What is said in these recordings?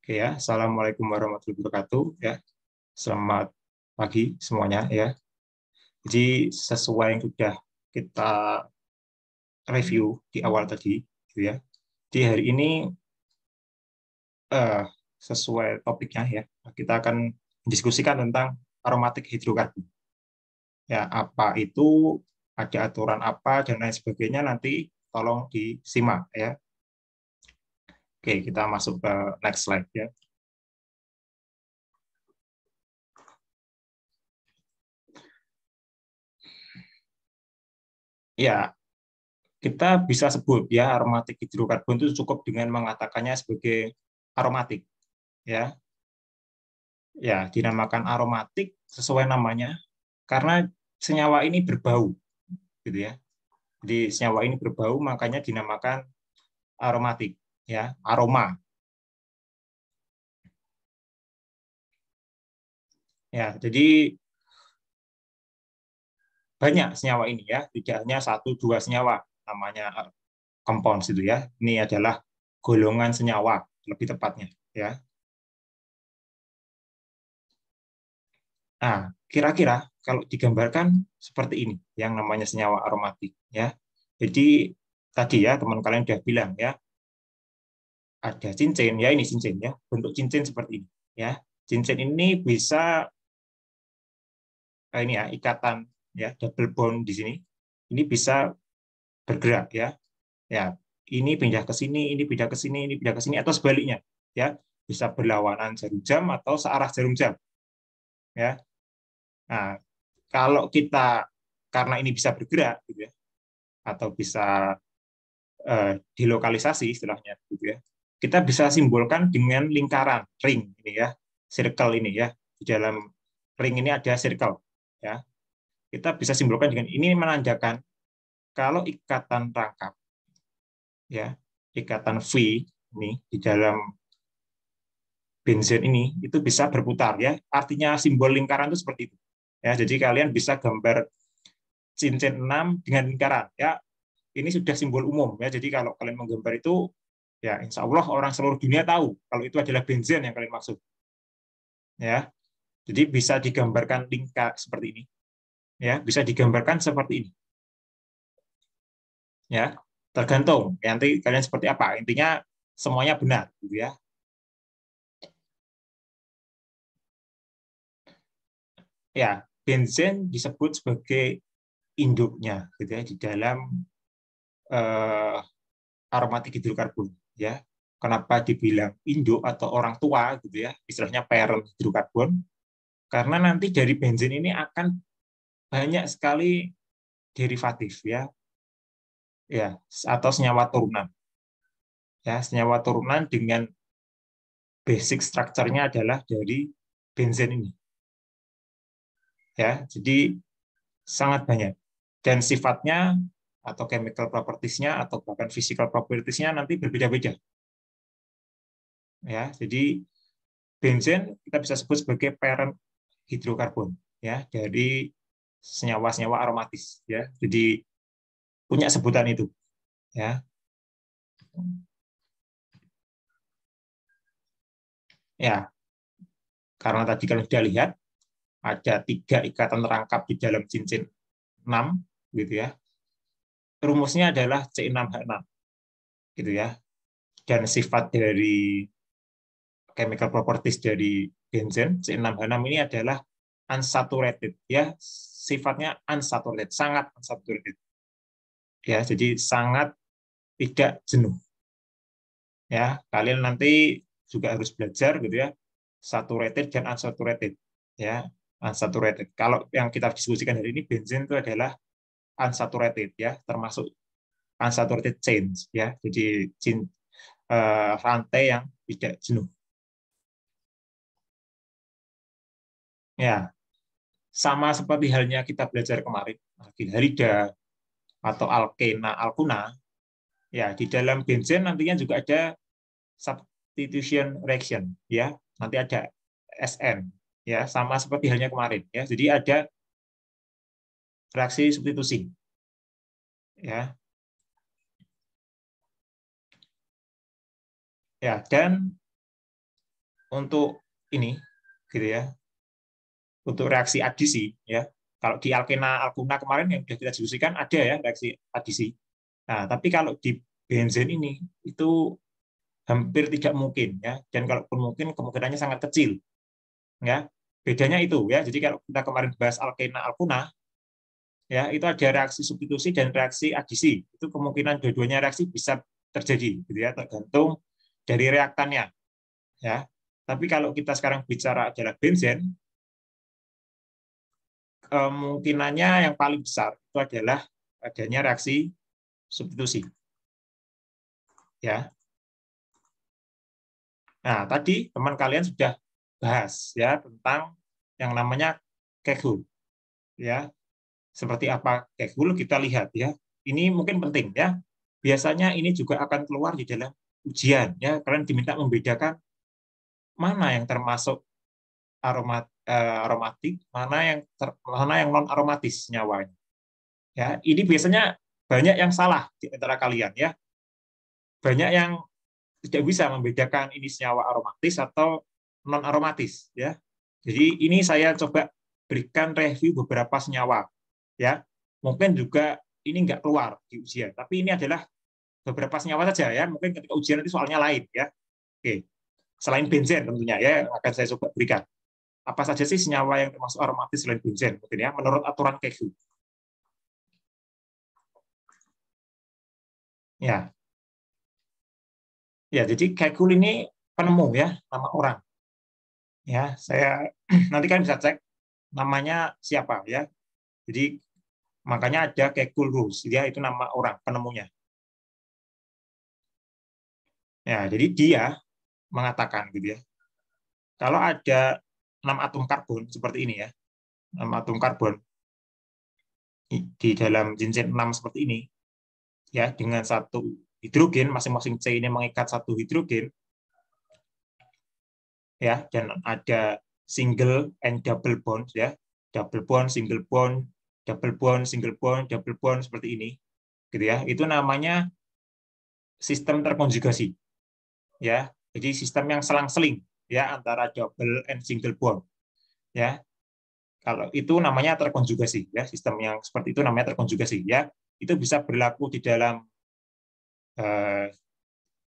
Oke ya, Assalamualaikum warahmatullahi wabarakatuh ya. Selamat pagi semuanya ya. Jadi sesuai yang sudah kita review di awal tadi, gitu ya. Di hari ini eh, sesuai topiknya ya, kita akan mendiskusikan tentang aromatik hidrokarbon. Ya, apa itu, ada aturan apa dan lain sebagainya nanti tolong disimak ya. Oke, kita masuk ke next slide ya. Ya, kita bisa sebut ya aromatik hidrokarbon itu cukup dengan mengatakannya sebagai aromatik ya. Ya, dinamakan aromatik sesuai namanya karena senyawa ini berbau gitu ya. Jadi senyawa ini berbau makanya dinamakan aromatik ya, aroma. Ya, jadi banyak senyawa ini ya, tidak hanya satu dua senyawa namanya compounds itu ya. Ini adalah golongan senyawa lebih tepatnya ya. Nah, kira-kira kalau digambarkan seperti ini, yang namanya senyawa aromatik, ya. Jadi tadi ya teman kalian sudah bilang ya, ada cincin, ya ini cincin ya, bentuk cincin seperti ini, ya. Cincin ini bisa ini ya ikatan ya double bond di sini, ini bisa bergerak ya, ya. Ini pindah ke sini, ini pindah ke sini, ini pindah ke sini, atau sebaliknya, ya. Bisa berlawanan jarum jam atau searah jarum jam, ya. Nah, kalau kita karena ini bisa bergerak, gitu ya, atau bisa dilokalisasi istilahnya gitu ya. Kita bisa simbolkan dengan lingkaran ring ini ya, circle ini ya. Di dalam ring ini ada circle ya. Kita bisa simbolkan dengan ini menandakan kalau ikatan rangkap ya, ikatan V ini di dalam benzen ini itu bisa berputar ya. Artinya simbol lingkaran itu seperti itu. Ya, jadi kalian bisa gambar cincin 6 dengan lingkaran ya. Ini sudah simbol umum ya. Jadi kalau kalian menggambar itu ya insya Allah orang seluruh dunia tahu kalau itu adalah benzen yang kalian maksud ya. Jadi bisa digambarkan lingkar seperti ini ya, bisa digambarkan seperti ini ya, tergantung nanti kalian seperti apa, intinya semuanya benar gitu ya. Ya, benzen disebut sebagai induknya gitu ya di dalam eh, aromatik hidrokarbon ya. Kenapa dibilang induk atau orang tua gitu ya, istilahnya parent hidrokarbon, karena nanti dari benzen ini akan banyak sekali derivatif ya, ya atau senyawa turunan ya, senyawa turunan dengan basic structure-nya adalah dari benzen ini ya, jadi sangat banyak dan sifatnya atau chemical properties-nya atau bahkan physical properties-nya nanti berbeda-beda ya. Jadi benzen kita bisa sebut sebagai parent hidrokarbon ya dari senyawa-senyawa aromatis ya, jadi punya sebutan itu ya. Ya, karena tadi kalian sudah lihat ada 3 ikatan rangkap di dalam cincin 6 gitu ya. Rumusnya adalah C6H6 gitu ya. Dan sifat dari chemical properties dari benzen C6H6 ini adalah unsaturated ya. Sifatnya unsaturated, sangat unsaturated. Ya, jadi sangat tidak jenuh. Ya, kalian nanti juga harus belajar gitu ya. Saturated dan unsaturated. Ya, unsaturated. Kalau yang kita diskusikan hari ini benzen itu adalah unsaturated ya, termasuk unsaturated chains ya. Jadi rantai yang tidak jenuh. Ya, sama seperti halnya kita belajar kemarin, alkilharida atau alkena, alkuna, ya di dalam benzen nantinya juga ada substitution reaction, ya nanti ada SN, ya sama seperti halnya kemarin, ya jadi ada reaksi substitusi, ya ya dan untuk ini gitu ya, untuk reaksi adisi ya. Kalau di alkena alkuna kemarin yang sudah kita diskusikan ada ya reaksi adisi. Nah, tapi kalau di benzen ini itu hampir tidak mungkin ya, dan kalaupun mungkin kemungkinannya sangat kecil ya. Bedanya itu ya. Jadi kalau kita kemarin bahas alkena alkuna ya, itu ada reaksi substitusi dan reaksi adisi. Itu kemungkinan dua-duanya reaksi bisa terjadi gitu ya, tergantung dari reaktannya ya. Tapi kalau kita sekarang bicara adalah benzen, kemungkinannya yang paling besar itu adalah adanya reaksi substitusi ya. Nah, tadi teman kalian sudah bahas ya tentang yang namanya Kegel ya. Seperti apa Kegel kita lihat ya. Ini mungkin penting ya. Biasanya ini juga akan keluar di dalam ujian ya. Kalian diminta membedakan mana yang termasuk aromatik, mana yang non aromatis nyawanya. Ya, ini biasanya banyak yang salah di antara kalian ya. Banyak yang tidak bisa membedakan ini senyawa aromatis atau non aromatis ya. Jadi ini saya coba berikan review beberapa senyawa ya. Mungkin juga ini nggak keluar di ujian, tapi ini adalah beberapa senyawa saja ya. Mungkin ketika ujian itu soalnya lain ya. Oke. Selain benzen tentunya ya yang akan saya coba berikan. Apa saja sih senyawa yang termasuk aromatis selain benzen mungkin ya menurut aturan Kegel. Ya. Ya, jadi Kegel ini penemu ya, nama orang. Ya, saya nanti kan bisa cek namanya siapa ya. Jadi makanya ada Kegel rules, dia itu nama orang penemunya. Ya, jadi dia mengatakan gitu ya. Kalau ada 6 atom karbon seperti ini ya, 6 atom karbon di dalam cincin 6 seperti ini ya, dengan satu hidrogen, masing-masing C ini mengikat satu hidrogen ya, dan ada single and double bond ya, double bond, single bond, double bond, single bond, double bond seperti ini gitu ya. Itu namanya sistem terkonjugasi ya. Jadi sistem yang selang-seling ya antara double and single bond ya. Kalau itu namanya terkonjugasi ya, sistem yang seperti itu namanya terkonjugasi ya. Itu bisa berlaku di dalam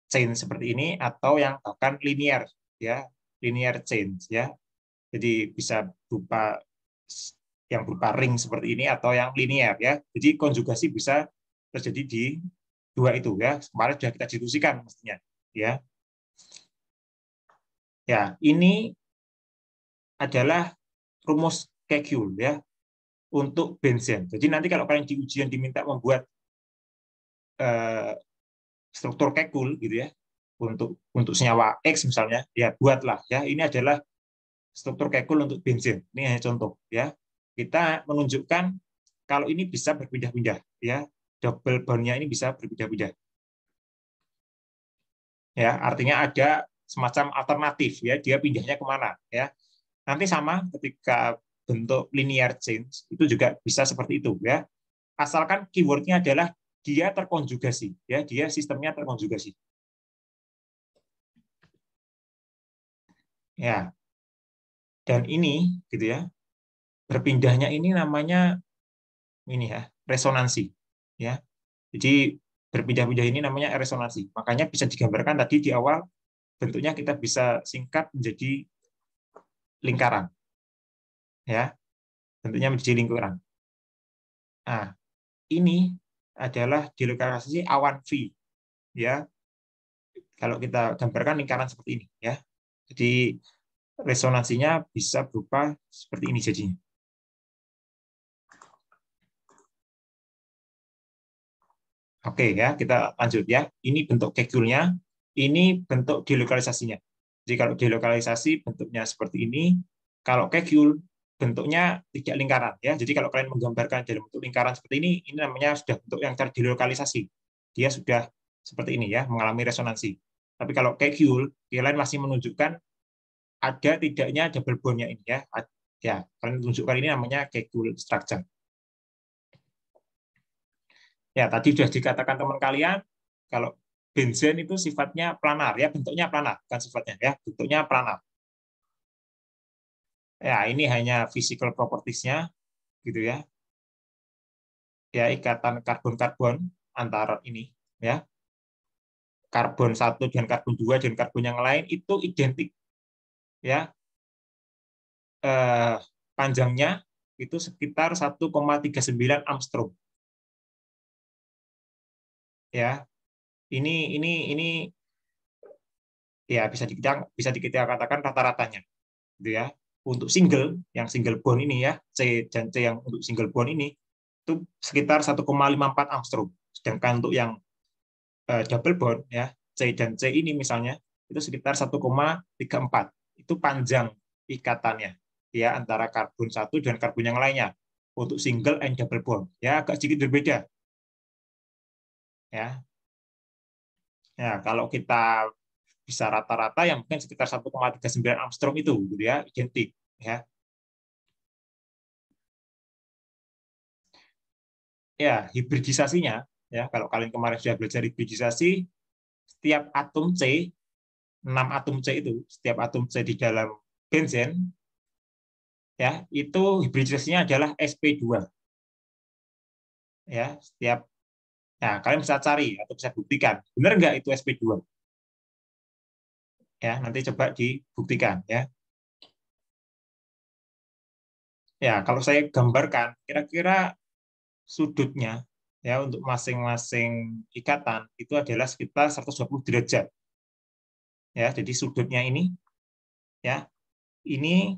chain seperti ini atau yang bahkan linear ya, linear chain ya. Jadi bisa berupa yang berupa ring seperti ini atau yang linear ya. Jadi konjugasi bisa terjadi di dua itu ya. Kemarin sudah kita diskusikan mestinya ya. Ya, ini adalah rumus Kegel ya untuk benzen. Jadi nanti kalau kalian di ujian diminta membuat struktur Kegel gitu ya untuk senyawa X misalnya, ya buatlah ya. Ini adalah struktur Kegel untuk benzen. Ini hanya contoh ya. Kita menunjukkan kalau ini bisa berpindah-pindah ya. Double bond-nya ini bisa berpindah-pindah. Ya, artinya ada semacam alternatif ya, dia pindahnya kemana ya. Nanti sama ketika bentuk linear change itu juga bisa seperti itu ya. Asalkan keywordnya adalah dia terkonjugasi ya, dia sistemnya terkonjugasi. Ya. Dan ini gitu ya. Berpindahnya ini namanya ini ya, resonansi ya. Jadi berpindah-pindah ini namanya resonansi. Makanya bisa digambarkan tadi di awal bentuknya kita bisa singkat menjadi lingkaran. Ya, bentuknya menjadi lingkaran. Nah, ini adalah dilokalisasi awan V ya. Kalau kita gambarkan lingkaran seperti ini ya. Jadi resonansinya bisa berupa seperti ini jadinya. Oke ya, kita lanjut ya. Ini bentuk Kegelnya, ini bentuk delokalisasinya. Jadi kalau delokalisasi bentuknya seperti ini, kalau Kegel bentuknya tidak lingkaran ya. Jadi kalau kalian menggambarkan dalam bentuk lingkaran seperti ini namanya sudah bentuk yang terdelokalisasi. Dia sudah seperti ini ya, mengalami resonansi. Tapi kalau Kegel, kalian masih menunjukkan ada tidaknya double bond-nya ini ya. Ya, kalian tunjukkan ini namanya Kegel structure. Ya, tadi sudah dikatakan teman kalian, kalau benzen itu sifatnya planar, ya bentuknya planar, bukan sifatnya, ya bentuknya planar. Ya, ini hanya physical properties-nya gitu ya. Ya, ikatan karbon-karbon antara ini ya. Karbon satu dengan karbon 2 dan karbon yang lain itu identik ya. Eh, Panjangnya itu sekitar 1,39 Armstrong ya. Ini ya bisa kita katakan rata-ratanya gitu ya. Untuk single, yang single bond ini ya, C dan C yang untuk single bond ini itu sekitar 1,54 Armstrong. Sedangkan untuk yang double bond ya, C dan C ini misalnya itu sekitar 1,34. Itu panjang ikatannya ya antara karbon satu dan karbon yang lainnya untuk single and double bond. Ya agak sedikit berbeda ya. Ya, kalau kita bisa rata-rata yang mungkin sekitar 1,39 Armstrong itu gitu ya, identik ya. Ya, hibridisasinya ya, kalau kalian kemarin sudah belajar hibridisasi, setiap atom C, 6 atom C itu, setiap atom C di dalam benzen ya, itu hibridisasinya adalah sp2 ya, setiap. Nah, kalian bisa cari atau bisa buktikan, benar nggak itu sp2 ya, nanti coba dibuktikan ya. Ya, kalau saya gambarkan, kira-kira sudutnya ya untuk masing-masing ikatan itu adalah sekitar 120 derajat ya. Jadi sudutnya ini ya, ini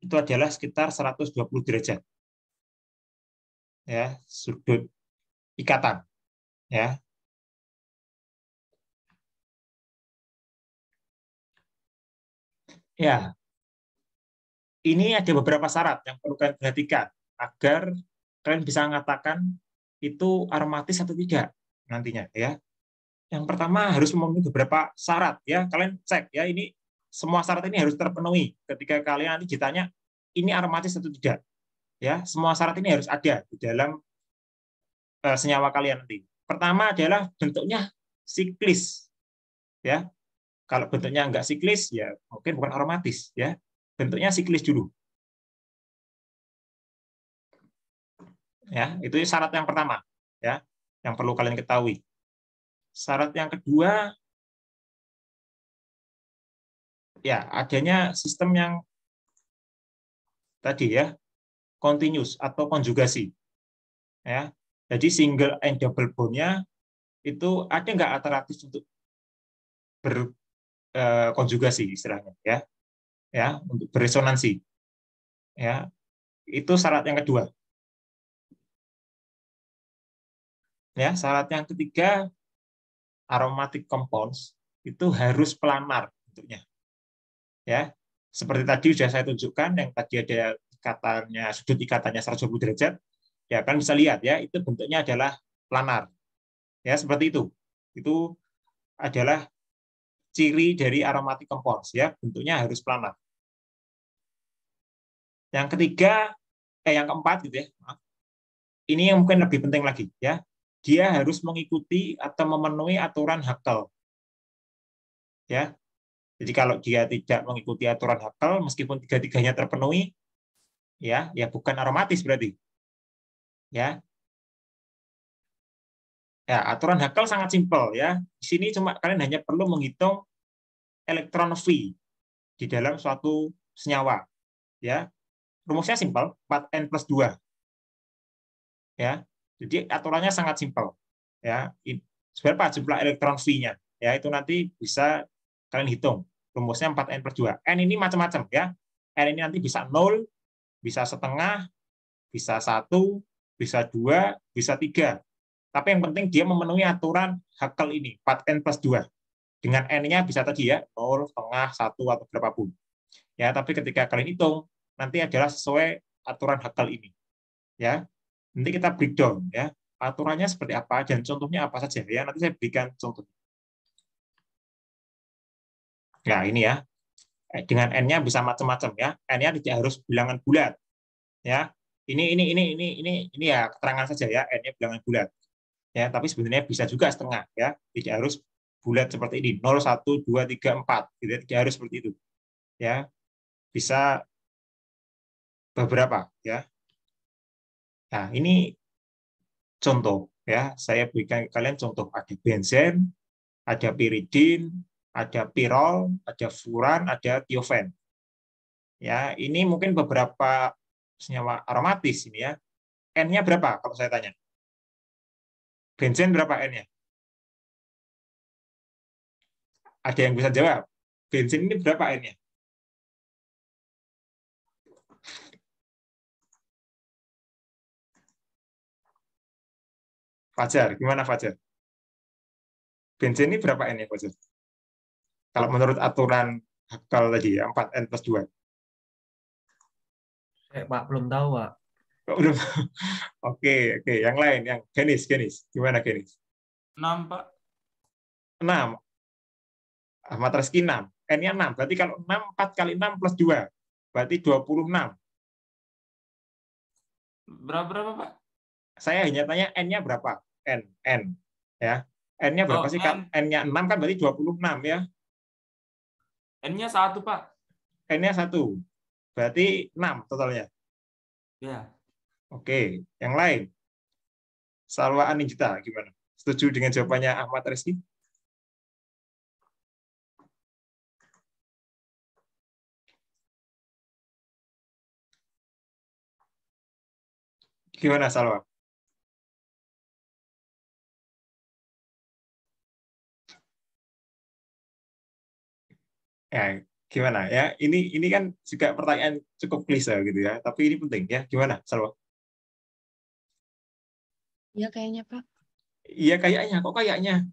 itu adalah sekitar 120 derajat ya, sudut ikatan ya. Ya, ini ada beberapa syarat yang perlu kalian perhatikan agar kalian bisa mengatakan itu aromatis atau tidak nantinya ya. Yang pertama harus memenuhi beberapa syarat ya. Kalian cek ya, ini semua syarat ini harus terpenuhi ketika kalian nanti ditanya ini aromatis atau tidak. Ya, semua syarat ini harus ada di dalam senyawa kalian nanti. Pertama adalah bentuknya siklis ya. Kalau bentuknya enggak siklis ya mungkin bukan aromatis ya. Bentuknya siklis dulu ya. Itu syarat yang pertama ya, yang perlu kalian ketahui. Syarat yang kedua ya adanya sistem yang tadi ya, continuous atau konjugasi ya. Jadi single and double bond-nya itu ada nggak alternatif untuk berkonjugasi istilahnya ya, ya untuk beresonansi ya. Itu syarat yang kedua ya. Syarat yang ketiga, aromatic compounds itu harus planar bentuknya ya. Seperti tadi sudah saya tunjukkan yang tadi ada ikatannya, sudut ikatannya 120 derajat ya, kan bisa lihat ya, itu bentuknya adalah planar ya, seperti itu. Itu adalah ciri dari aromatic compounds ya, bentuknya harus planar. Yang ketiga, yang keempat gitu ya, maaf. Ini yang mungkin lebih penting lagi ya, dia harus mengikuti atau memenuhi aturan Haskell ya. Jadi kalau dia tidak mengikuti aturan Haskell meskipun tiga-tiganya terpenuhi ya, ya bukan aromatis berarti ya. Ya, aturan Haskell sangat simpel ya. Di sini cuma kalian hanya perlu menghitung elektron V di dalam suatu senyawa ya. Rumusnya simpel, 4n plus 2 ya. Jadi aturannya sangat simpel ya. Berapa jumlah elektron V-nya ya, itu nanti bisa kalian hitung. Rumusnya 4n plus 2. N ini macam-macam ya. N ini nanti bisa 0, bisa setengah, bisa 1, bisa 2, bisa 3. Tapi yang penting dia memenuhi aturan Haskell ini, 4n plus 2. Dengan N-nya bisa tadi ya, 0, setengah, 1, atau berapapun. Ya, tapi ketika kalian hitung, nanti adalah sesuai aturan Haskell ini. Ya, nanti kita breakdown ya. Aturannya seperti apa dan contohnya apa saja ya. Nanti saya berikan contoh. Nah, ini ya. Dengan N-nya bisa macam-macam ya. N-nya tidak harus bilangan bulat. Ya. Ini ya keterangan saja ya, N-nya bilangan bulat. Ya, tapi sebenarnya bisa juga setengah ya. Tidak harus bulat seperti ini. 0, 1, 2, 3, 4. Tidak harus seperti itu. Ya. Bisa beberapa ya. Nah, ini contoh ya. Saya berikan kalian contoh, ada benzen, ada piridin, ada pirol, ada furan, ada tiofen. Ya, ini mungkin beberapa senyawa aromatis ini ya. N-nya berapa kalau saya tanya? Benzen berapa N-nya? Ada yang bisa jawab? Benzen ini berapa N-nya? Fajar, gimana Fajar? Benzen ini berapa N-nya Fajar? Kalau menurut aturan Hakal tadi ya, 4N+2. Pak, belum tahu, Pak. Oh, belum. Oke, oke. Yang lain, yang Genis. Gimana Genis? 6, Pak. 6. Ahmad Reski 6. N-nya 6. Berarti kalau 6, 4 kali 6 plus 2. Berarti 26. Berapa, Pak? Saya hanya tanya N-nya berapa? N. Ya. N-nya berapa Oh, sih? N. N-nya 6 kan berarti 26 ya. N-nya 1, Pak. N-nya 1. Berarti 6 totalnya. Ya. Oke. Yang lain. Salwa Anijita, gimana? Setuju dengan jawabannya Ahmad Reski? Gimana Salwa? Ya, gimana ya? Ini kan juga pertanyaan cukup klise gitu ya, tapi ini penting ya. Gimana Salwa? Ya kayaknya Pak. Iya kayaknya, kok kayaknya?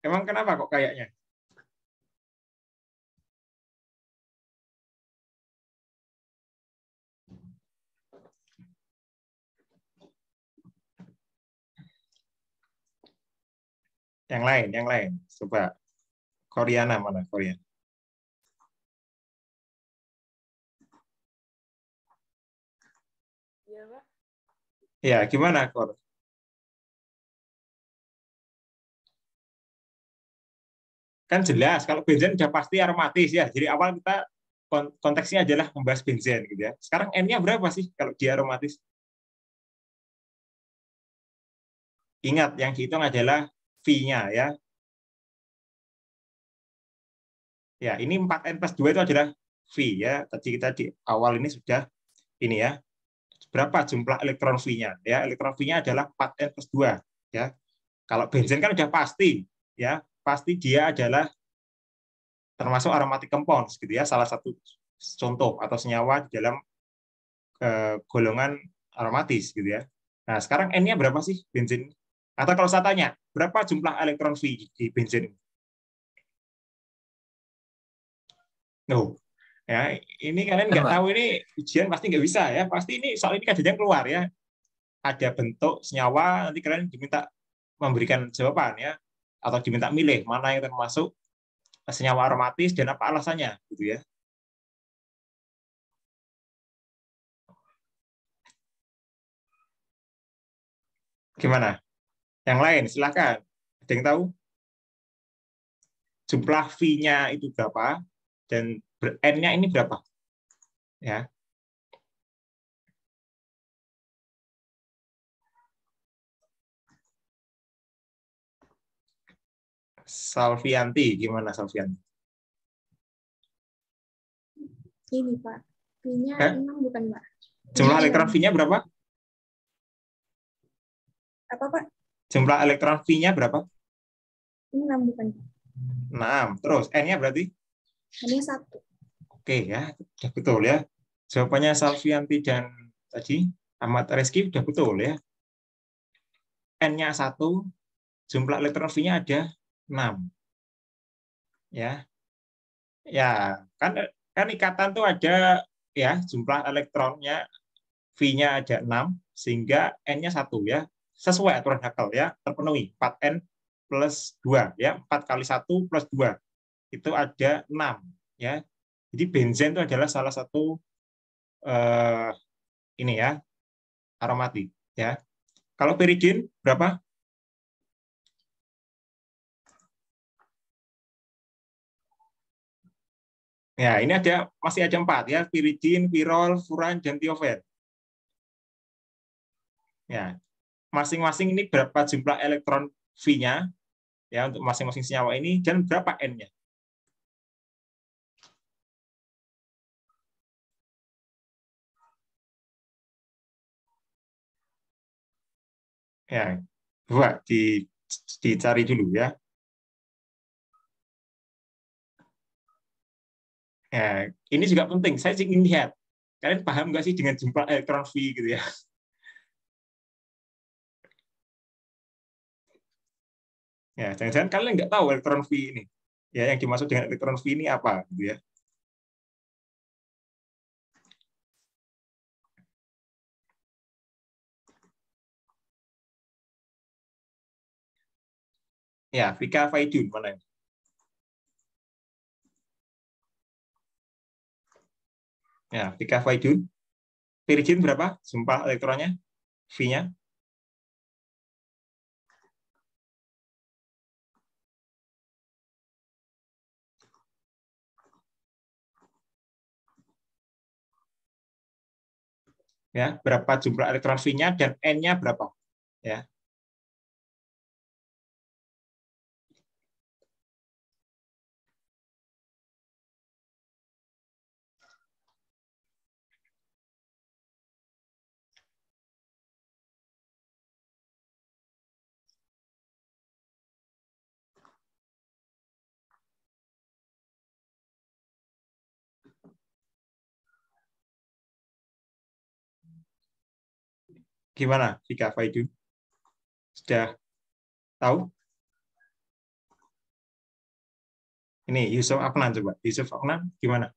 Emang kenapa kok kayaknya? Yang lain. Coba Koreana mana Korean? Iya Pak. Ya, gimana Kor? Kan jelas kalau benzen udah pasti aromatis ya. Jadi awal kita konteksnya adalah membahas benzen gitu ya. Sekarang N-nya berapa sih kalau dia aromatis? Ingat yang dihitung adalah V-nya ya. Ya, ini 4N+2 itu adalah V ya. Tadi kita di awal ini sudah ini ya. Berapa jumlah elektron V-nya? Ya, elektron V-nya adalah 4N+2 ya. Kalau benzen kan udah pasti ya, pasti dia adalah termasuk aromatic compounds gitu ya, salah satu contoh atau senyawa di dalam golongan aromatis gitu ya. Nah, sekarang N-nya berapa sih benzen? Atau kalau saya tanya, berapa jumlah elektron V di benzen? No. Ya, ini kalian nggak tahu, ini ujian pasti nggak bisa ya. Pasti ini soal ini kajian keluar ya. Ada bentuk senyawa, nanti kalian diminta memberikan jawaban ya, atau diminta milih mana yang termasuk senyawa aromatis dan apa alasannya gitu ya. Gimana? Yang lain silakan. Ada yang tahu? Jumlah V-nya itu berapa dan N-nya ini berapa? Ya. Salvianti, gimana Salvianti? Ini Pak, V-nya 6 bukan Pak? Jumlah elektron V-nya berapa? Apa Pak? Jumlah elektron V-nya berapa? 6 bukan Pak? 6. Terus N-nya berarti? N-nya 1. Oke ya, sudah betul ya. Jawabannya Salvianti dan tadi Ahmad Reski sudah betul ya. N-nya 1, jumlah elektron V-nya ada 6. Ya. Ya, kan ikatan tuh ada ya, jumlah elektronnya V-nya ada 6 sehingga N-nya 1 ya. Sesuai aturan Hakel ya, terpenuhi 4N plus 2 ya, 4 kali 1 plus 2 itu ada 6 ya. Jadi benzen itu adalah salah satu ini ya, aromatik ya. Kalau piridin berapa? Ya, ini masih ada 4 ya, piridin, pirol, furan, dan tiofen. Ya, masing-masing ini berapa jumlah elektron V-nya ya untuk masing-masing senyawa ini dan berapa N-nya. Ya, coba dicari dulu ya. Ya, ini juga penting. Saya ingin lihat kalian paham nggak sih dengan jumlah elektron V gitu ya? Ya, jangan-jangan kalian nggak tahu elektron V ini. Ya, yang dimaksud dengan elektron V ini apa gitu ya? Ya, Vika Faidun mana ini? Ya, Vika Faidun. Piridin berapa jumlah elektronnya? V-nya? Ya, berapa jumlah elektron V-nya dan N-nya berapa? Ya. Gimana, Vika Faidun? Sudah tahu? Ini Yusuf Afnan coba. Yusuf Afnan gimana?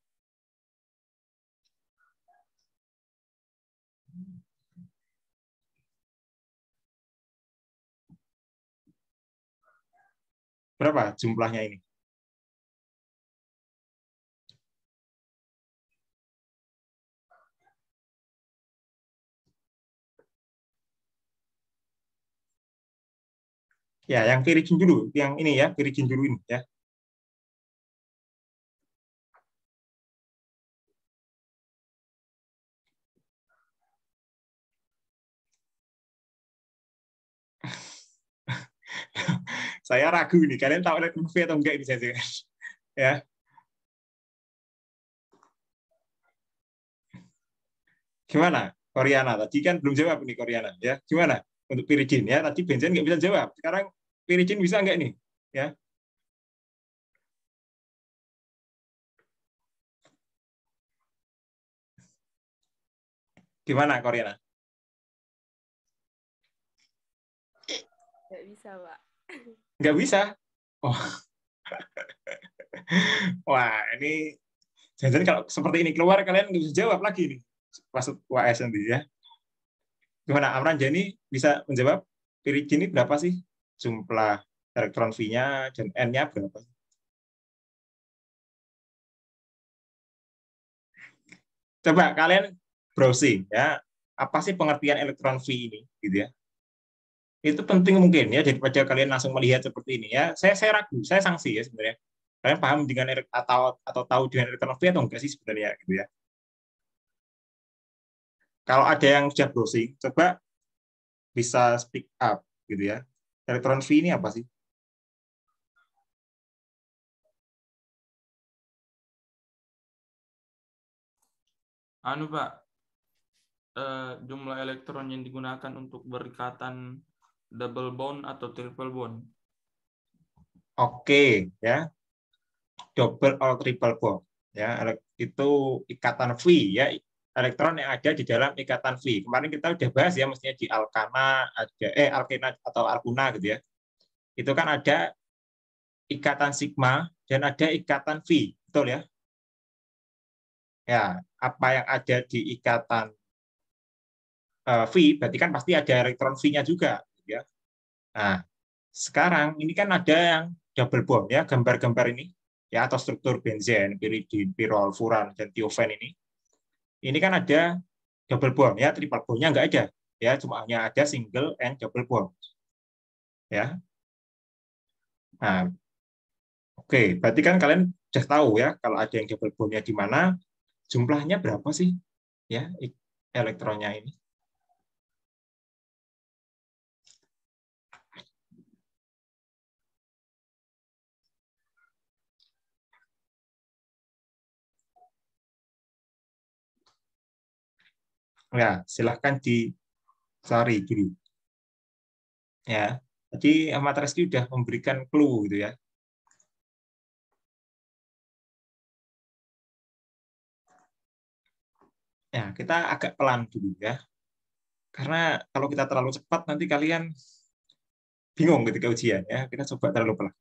Berapa jumlahnya ini? Ya, yang piridin dulu, yang ini ya, piridin dulu ini ya. Saya ragu nih, kalian tahu elektron V atau enggak ini saya ya. Gimana? Koreana tadi kan belum jawab nih Koreana ya. Gimana untuk piridin ya? Tadi benzen nggak bisa jawab. Sekarang piridin bisa nggak nih? Ya. Gimana Koreana? Nggak bisa, Pak. Nggak bisa. Oh. Wah, ini jangan kalau seperti ini keluar kalian nggak bisa jawab lagi nih. Maksud UAS nanti ya. Gimana Amran Jani bisa menjawab piridin ini berapa sih jumlah elektron V-nya dan N-nya berapa? Coba kalian browsing ya. Apa sih pengertian elektron V ini gitu ya? Itu penting mungkin ya daripada kalian langsung melihat seperti ini ya. Saya ragu, saya sanksi ya sebenarnya. Kalian paham dengan atau tahu dengan elektron V atau enggak sih sebenarnya gitu ya. Kalau ada yang sudah browsing, coba bisa speak up gitu ya. Elektron V ini apa sih? Anu Pak, jumlah elektron yang digunakan untuk berikatan double bond atau triple bond. Oke ya, double or triple bond ya. Itu ikatan V ya, elektron yang ada di dalam ikatan V. Kemarin kita udah bahas ya, mestinya di alkana ada alkena atau alkuna gitu ya. Itu kan ada ikatan sigma dan ada ikatan V, betul ya? Ya, apa yang ada di ikatan V berarti kan pasti ada elektron V-nya juga, ya. Nah, sekarang ini kan ada yang double bond ya, gambar-gambar ini ya, atau struktur benzen, piridin, pirol, furan, dan tiofen ini. Ini kan ada double bond ya, triple bondnya nggak ada ya, cuma hanya ada single and double bond ya. Nah, Oke, berarti kan kalian sudah tahu ya kalau ada yang double bondnya di mana, jumlahnya berapa sih ya elektronnya ini? Ya, silahkan dicari dulu. Ya, jadi Ahmad Reski sudah memberikan clue gitu ya. Ya, kita agak pelan dulu ya. Karena kalau kita terlalu cepat nanti kalian bingung ketika ujian ya. Kita coba terlalu pelan.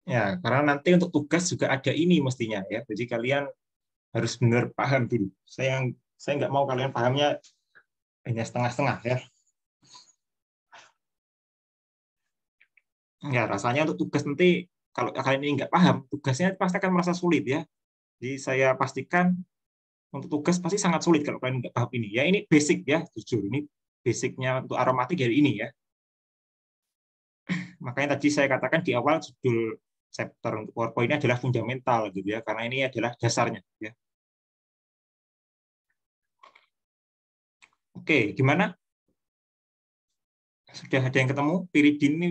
Ya, karena nanti untuk tugas juga ada ini mestinya ya. Jadi kalian harus benar paham dulu. Saya nggak mau kalian pahamnya hanya setengah-setengah ya. Ya, rasanya untuk tugas nanti kalau kalian ini nggak paham, tugasnya pasti akan merasa sulit ya. Jadi saya pastikan untuk tugas pasti sangat sulit kalau kalian nggak paham ini. Ya ini basic ya, jujur ini basicnya untuk aromatik dari ini ya. Makanya tadi saya katakan di awal judul chapter untuk PowerPoint ini adalah fundamental gitu ya, karena ini adalah dasarnya. Ya. Oke, gimana? Sudah ada yang ketemu? Piridin ini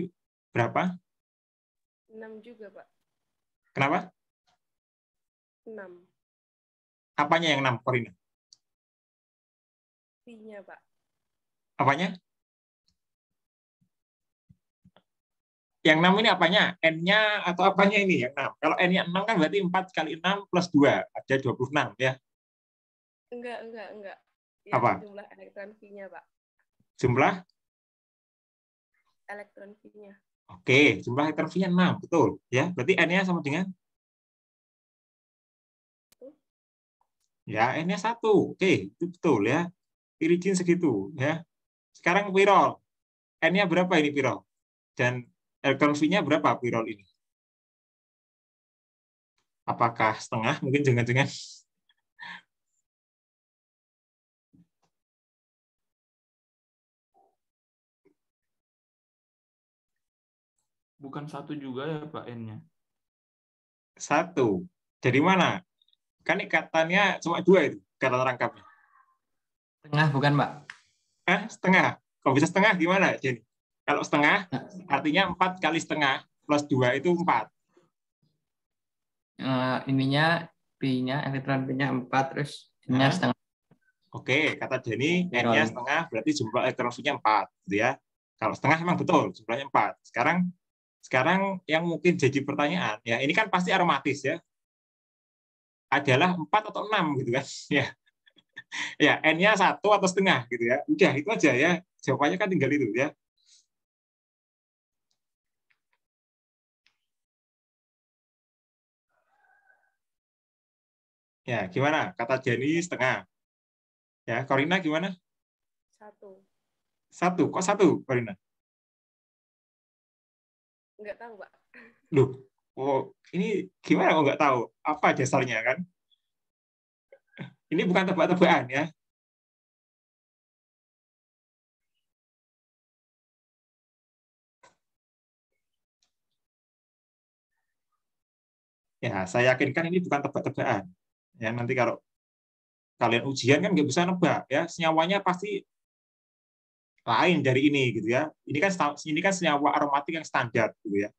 berapa? 6 juga, Pak. Kenapa? 6. Apanya yang 6, Corina? Pi-nya, Pak. Apanya? Yang 6 ini apanya? N-nya atau apanya ini yang 6? Kalau N-nya 6 kan berarti 4 kali 6 plus 2. Ada 26 ya. Enggak. Yang Apa? jumlah elektron Pi-nya, Pak. Jumlah? Elektron Pi-nya. Oke, jumlah elektron V-nya 6. Betul. Ya, berarti N-nya sama dengan? Ya, N-nya 1. Oke, itu betul ya. Piridin segitu ya. Sekarang pirol. N-nya berapa ini pirol? Dan elektron V-nya berapa pirol ini? Apakah setengah? Mungkin jangan-jangan. Bukan 1 juga ya Pak N-nya? 1. Dari mana? Kan ikatannya cuma 2 itu, ikatan rangkapnya. Setengah bukan, Pak? Setengah. Kok bisa setengah gimana, Jenny? Kalau setengah, artinya 4 kali setengah plus 2 itu 4. Ininya P-nya, elektron P-nya 4, terus N-nya setengah. Oke, kata Jenny, N-nya setengah berarti jumlah elektron V-nya 4. Gitu ya. Kalau setengah memang betul, jumlahnya 4. Sekarang yang mungkin jadi pertanyaan, ya ini kan pasti aromatis ya. Adalah 4 atau 6 gitu kan. Ya. Ya, N-nya 1 atau setengah gitu ya. Udah, itu aja ya. Jawabannya kan tinggal itu ya. Ya, gimana? Kata Jenny setengah. Ya, Corina gimana? 1. 1. Kok 1, Corina? Enggak tahu, Pak. Loh, ini gimana kok nggak tahu? Apa dasarnya kan? Ini bukan tebak-tebakan ya. Ya, saya yakinkan ini bukan tebak-tebakan. Ya, nanti kalau kalian ujian kan nggak bisa nebak ya, senyawanya pasti lain dari ini gitu ya. Ini kan senyawa aromatik yang standar gitu ya.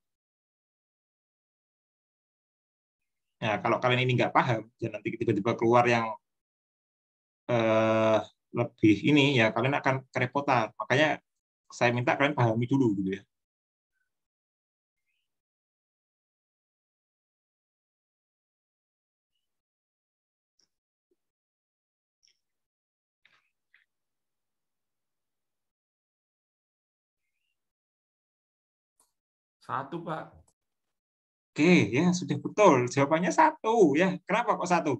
Nah, kalau kalian ini nggak paham dan nanti tiba-tiba keluar yang lebih ini ya kalian akan kerepotan. Makanya saya minta kalian pahami dulu gitu ya. Satu Pak. Oke, ya sudah betul. Jawabannya 1 ya. Kenapa kok 1?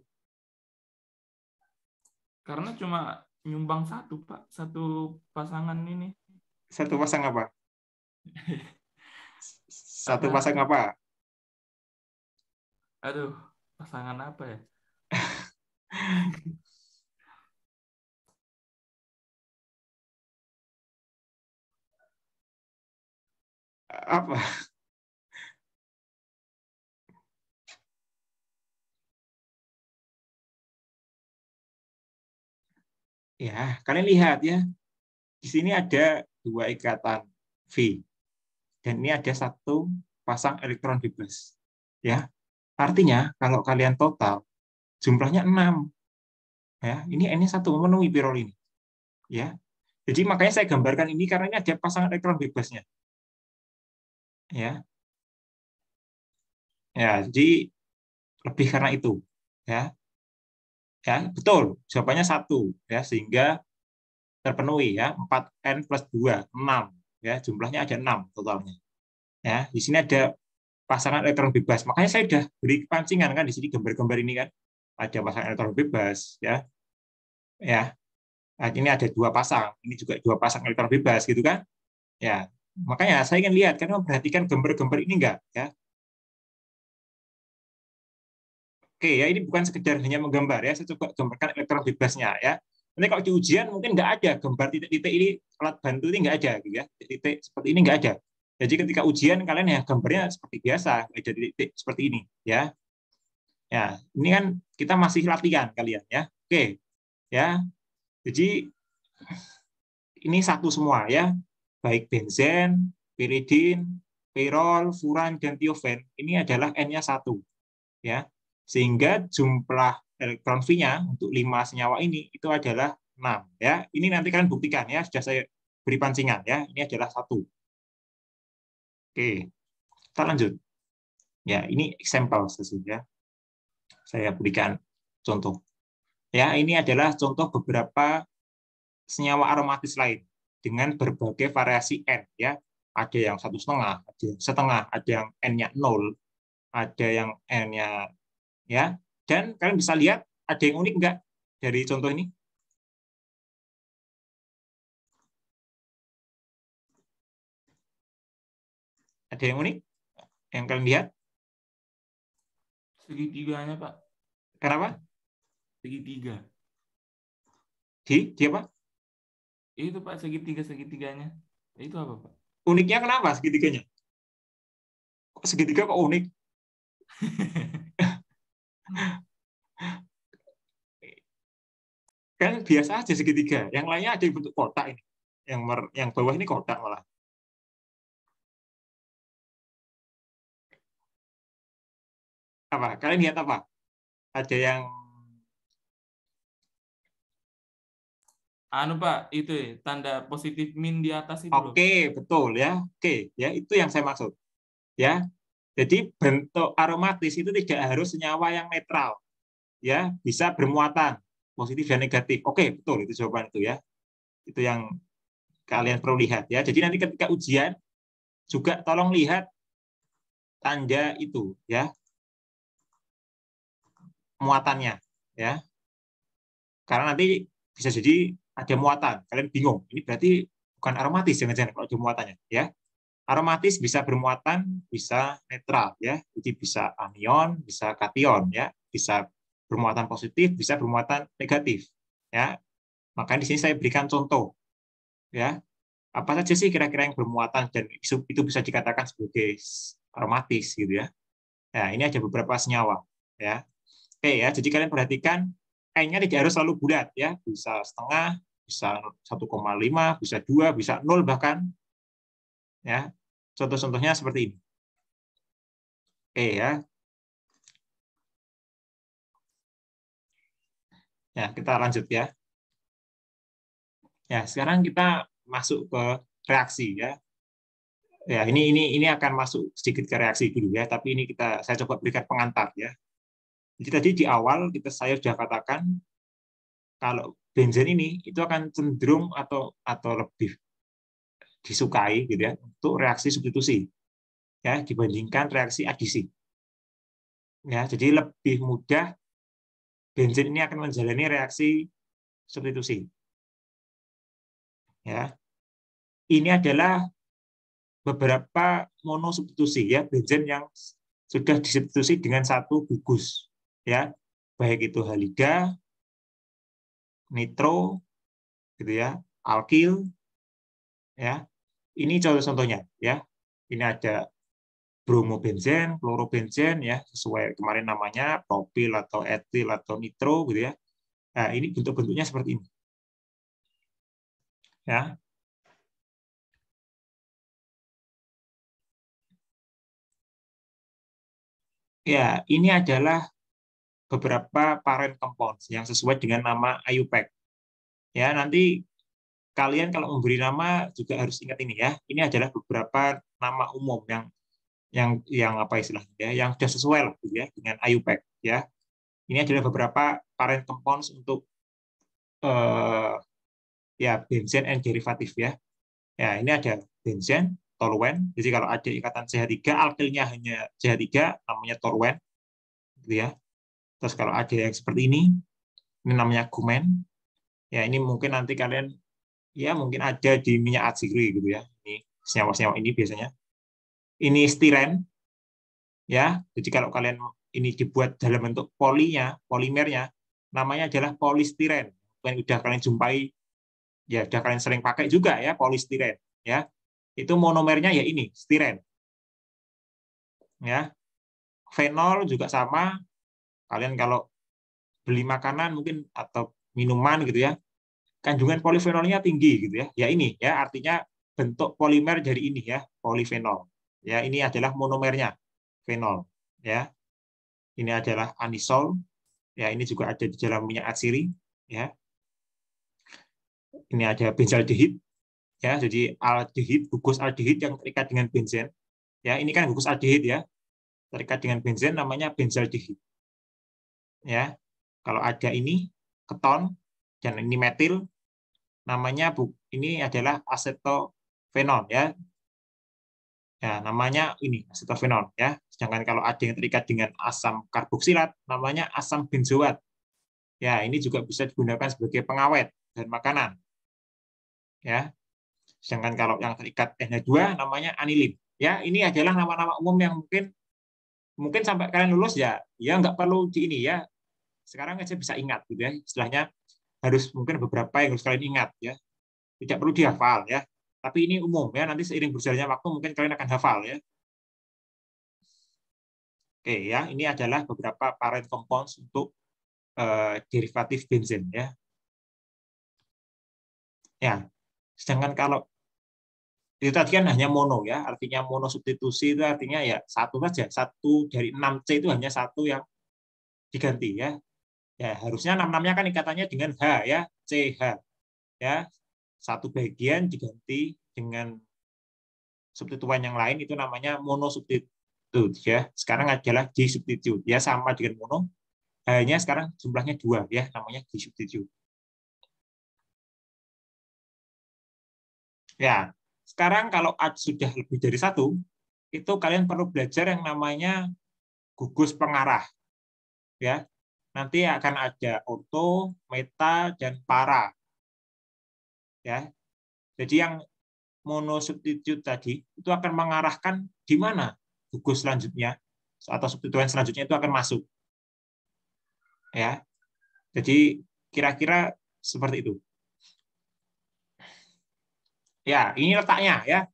Karena cuma nyumbang 1 Pak. 1 pasangan ini. 1 pasang apa? 1 Karena pasang apa? Aduh, pasangan apa ya? Apa? Ya, kalian lihat ya. Di sini ada 2 ikatan V dan ini ada 1 pasang elektron bebas. Ya. Artinya kalau kalian total jumlahnya 6. Ya, ini N-nya 1 memenuhi pirol ini. Ya. Jadi makanya saya gambarkan ini karena ini ada pasangan elektron bebasnya. Ya. Ya, jadi lebih karena itu. Ya. Ya, betul. Jawabannya 1 ya, sehingga terpenuhi ya, 4N plus 2, 6 ya, jumlahnya ada 6 totalnya. Ya, di sini ada pasangan elektron bebas. Makanya saya sudah beri pancingan kan di sini gambar-gambar ini kan. Ada pasangan elektron bebas ya. Ya. Nah, ini ada 2 pasang, ini juga 2 pasang elektron bebas gitu kan. Ya. Makanya saya ingin lihat karena memperhatikan gambar-gambar ini enggak ya. Oke ya, ini bukan sekedar hanya menggambar ya, saya coba gambarkan elektron bebasnya ya. Nanti kalau di ujian mungkin nggak ada gambar titik-titik ini, alat bantu ini nggak ada gitu ya, titik-titik seperti ini nggak ada. Jadi ketika ujian kalian ya gambarnya seperti biasa, ada titik-titik seperti ini ya. Ya, ini kan kita masih latihan kalian ya. Oke ya. Jadi ini satu semua ya, baik benzen, piridin, pirol, furan, dan tiofen ini adalah N-nya 1 ya. Sehingga jumlah elektron V-nya untuk 5 senyawa ini itu adalah 6 ya. Ini nanti kalian buktikan ya, sudah saya beri pancingan ya. Ini adalah 1. Oke. Kita lanjut. Ya, ini example ya. Saya berikan contoh. Ya, ini adalah contoh beberapa senyawa aromatis lain dengan berbagai variasi N ya. Ada yang 1,5, ada yang setengah, ada yang N-nya 0, ada yang N-nya ya. Dan kalian bisa lihat ada yang unik enggak dari contoh ini? Ada yang unik yang kalian lihat? Segitiganya, Pak. Kenapa? Segitiga. Di apa? Itu, Pak, segitiganya. Itu apa, Pak? Uniknya kenapa segitiganya? Kok segitiga kok unik? Kan biasa aja segitiga. Yang lainnya ada yang bentuk kotak ini. Yang bawah ini kotak malah. Apa? Kalian lihat apa? Ada yang Pak, itu tanda positif min di atas itu loh. Oke, betul ya. Oke, ya itu yang saya maksud. Ya. Jadi bentuk aromatis itu tidak harus senyawa yang netral. Ya, bisa bermuatan positif dan negatif. Oke, betul itu jawaban itu ya. Itu yang kalian perlu lihat ya. Jadi nanti ketika ujian juga tolong lihat tanda itu ya. Muatannya ya. Karena nanti bisa jadi ada muatan, kalian bingung. Ini berarti bukan aromatis jangan-jangan kalau ada muatannya ya. Aromatis bisa bermuatan, bisa netral ya. Jadi bisa anion, bisa kation ya, bisa bermuatan positif, bisa bermuatan negatif ya. Makanya di sini saya berikan contoh ya. Apa saja sih kira-kira yang bermuatan dan itu bisa dikatakan sebagai aromatis gitu ya. Nah, ini ada beberapa senyawa ya. Oke ya, jadi kalian perhatikan N-nya tidak harus selalu bulat ya, bisa setengah, bisa 1,5, bisa 2, bisa 0 bahkan. Ya. Contoh-contohnya seperti ini. Oke ya. Ya, kita lanjut ya. Ya, sekarang kita masuk ke reaksi ya. Ya, ini akan masuk sedikit ke reaksi dulu ya, tapi ini saya coba berikan pengantar ya. Jadi tadi di awal saya sudah katakan kalau benzen ini itu akan cenderung atau lebih disukai gitu ya untuk reaksi substitusi ya dibandingkan reaksi adisi. Ya, jadi lebih mudah benzen ini akan menjalani reaksi substitusi. Ya. Ini adalah beberapa monosubstitusi ya benzen yang sudah disubstitusi dengan satu gugus, ya, baik itu halida, nitro, gitu ya, alkil, ya. Ini contoh-contohnya, ya. Ini ada bromobenzen, klorobenzen, ya, sesuai kemarin namanya propil atau etil atau nitro, gitu ya. Nah, ini bentuk-bentuknya seperti ini, ya. Ya, ini adalah beberapa parent compounds yang sesuai dengan nama IUPAC. Ya, nanti kalian kalau memberi nama juga harus ingat ini, ya. Ini adalah beberapa nama umum yang apa istilahnya, ya, yang sudah sesuai lah, gitu ya, dengan IUPAC, ya. Ini adalah beberapa parent compounds untuk ya benzen and derivatif, ya. Ya, ini ada benzen, toluen. Jadi kalau ada ikatan CH3, alkilnya hanya CH3, namanya toluen, gitu ya. Terus kalau ada yang seperti ini namanya gumen. Ya, ini mungkin nanti kalian, ya mungkin ada di minyak atsiri, gitu ya. Ini senyawa-senyawa ini biasanya. Ini stiren, ya. Jadi kalau kalian ini dibuat dalam bentuk polimernya, namanya adalah polistiren. Yang udah kalian jumpai, ya udah kalian sering pakai juga, ya, polistiren, ya. Itu monomernya ya ini stiren, ya. Fenol juga sama. Kalian kalau beli makanan mungkin atau minuman, gitu ya, kandungan polifenolnya tinggi, gitu ya. Ya ini, ya, artinya bentuk polimer dari ini, ya, polifenol. Ya, ini adalah monomernya fenol, ya. Ini adalah anisol. Ya, ini juga ada di dalam minyak atsiri, ya. Ini ada benzaldehid, ya. Jadi aldehid, gugus aldehid yang terikat dengan benzen. Ya, ini kan gugus aldehid, ya. Terikat dengan benzen namanya benzaldehid. Ya. Kalau ada ini keton dan ini metil, namanya ini adalah asetofenol, ya. Ya, namanya ini asetofenol, ya. Sedangkan kalau ada yang terikat dengan asam karboksilat, namanya asam benzoat. Ya, ini juga bisa digunakan sebagai pengawet dan makanan. Ya. Sedangkan kalau yang terikat NH2 namanya anilin. Ya, ini adalah nama-nama umum yang mungkin sampai kalian lulus, ya nggak perlu di ini, ya. Sekarang aja bisa ingat, gitu ya. Istilahnya harus mungkin beberapa yang harus kalian ingat, ya. Tidak perlu dihafal, ya. Tapi ini umum, ya. Nanti seiring berjalannya waktu mungkin kalian akan hafal, ya. Oke, ya. Ini adalah beberapa parent compounds untuk derivatif benzen, ya. Ya. Sedangkan kalau itu tadi kan hanya mono, ya. Artinya mono substitusi itu artinya ya satu saja. 1 dari 6C itu hanya satu yang diganti, ya. Ya, harusnya 6-6-nya kan ikatannya dengan H, ya, CH. Ya. Satu bagian diganti dengan substituen yang lain, itu namanya monosubstitut, ya. Sekarang adalah disubstitute, ya, sama dengan mono, hanya sekarang jumlahnya 2, ya, namanya disubstitute. Ya, sekarang kalau sudah lebih dari 1, itu kalian perlu belajar yang namanya gugus pengarah, ya. Nanti akan ada orto, meta, dan para, ya. Jadi yang monosubstitute tadi itu akan mengarahkan di mana gugus selanjutnya atau substituen selanjutnya itu akan masuk, ya. Jadi kira-kira seperti itu. Ya, ini letaknya, ya.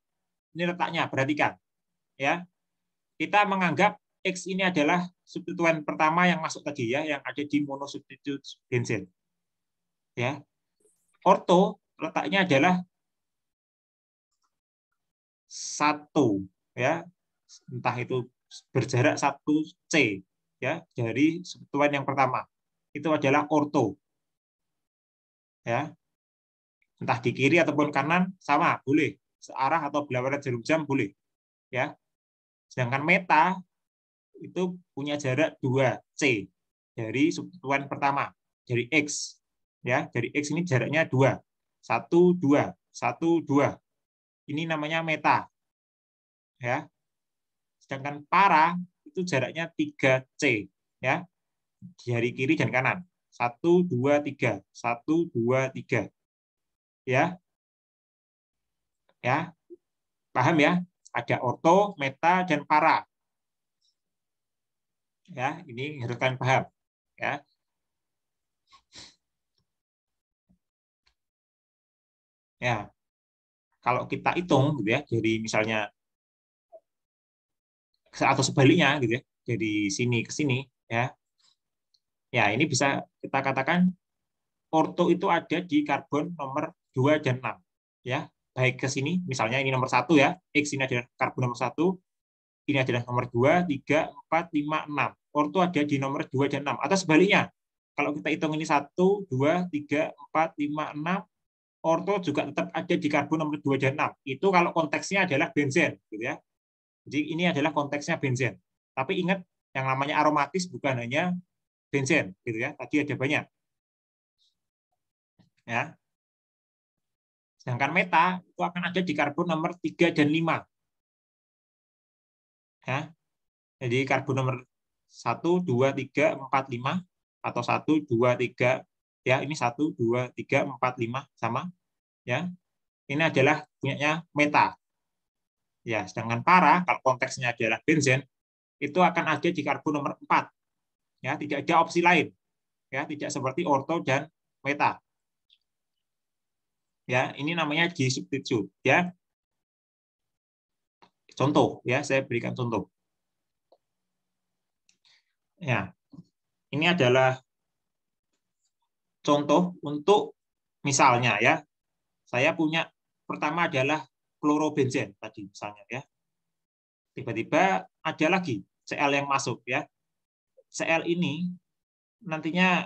Ini letaknya, perhatikan, ya. Kita menganggap X ini adalah substituen pertama yang masuk tadi, ya, yang ada di monosubstitut benzen. Ya. Orto letaknya adalah 1, ya. Entah itu berjarak 1C, ya, dari substituen yang pertama. Itu adalah orto. Ya. Entah di kiri ataupun kanan sama, boleh. Searah atau berlawanan jarum jam boleh. Ya. Sedangkan meta itu punya jarak 2C dari substituen pertama, dari X. Ya, dari X ini jaraknya 2. 1, 2, 1, 2. Ini namanya meta. Ya. Sedangkan para itu jaraknya 3C, ya. Dari kiri dan kanan. 1, 2, 3. 1, 2, 3. Ya. Ya. Paham, ya? Ada orto, meta, dan para. Ya, ini harus kalian paham. Ya. Ya, kalau kita hitung gitu ya, jadi misalnya atau sebaliknya gitu ya, dari sini ke sini ya. Ya, ini bisa kita katakan orto itu ada di karbon nomor 2 dan 6 ya. Baik ke sini, misalnya ini nomor 1 ya, X ini adalah karbon nomor 1, ini adalah nomor 2, 3, 4, 5, 6. Orto ada di nomor 2 dan 6 atau sebaliknya. Kalau kita hitung ini 1, 2, 3, 4, 5, 6, orto juga tetap ada di karbon nomor 2 dan 6. Itu kalau konteksnya adalah benzen gitu ya. Jadi ini adalah konteksnya benzen. Tapi ingat yang namanya aromatis bukan hanya benzen gitu ya. Tadi ada banyak. Ya. Sedangkan meta itu akan ada di karbon nomor 3 dan 5. Ya. Jadi karbon nomor 1, 2, 3, 4, 5 atau 1, 2, 3 ya, ini 1, 2, 3, 4, 5 sama ya. Ini adalah punyanya meta. Ya, sedangkan para kalau konteksnya adalah benzen itu akan ada di karbon nomor 4. Ya, tidak ada opsi lain. Ya, tidak seperti orto dan meta. Ya, ini namanya disubstitute ya. Contoh ya, saya berikan contoh. Ya. Ini adalah contoh untuk misalnya ya. Saya punya pertama adalah klorobenzen tadi misalnya ya. Tiba-tiba ada lagi Cl yang masuk ya. Cl ini nantinya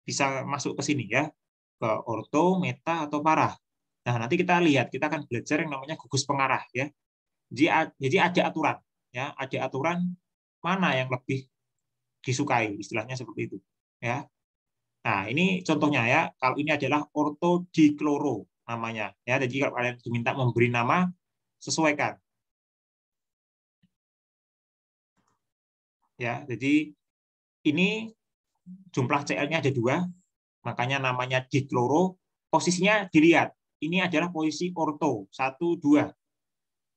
bisa masuk ke sini ya, ke orto, meta atau para. Nah, nanti kita lihat, kita akan belajar yang namanya gugus pengarah ya. Jadi ada aturan ya, ada aturan mana yang lebih disukai, istilahnya seperti itu ya. Nah, ini contohnya ya. Kalau ini adalah ortodikloro namanya ya. Jadi kalau kalian diminta memberi nama, sesuaikan. Ya, jadi ini jumlah Cl-nya ada 2, makanya namanya dikloro. Posisinya dilihat. Ini adalah posisi orto 1, 2.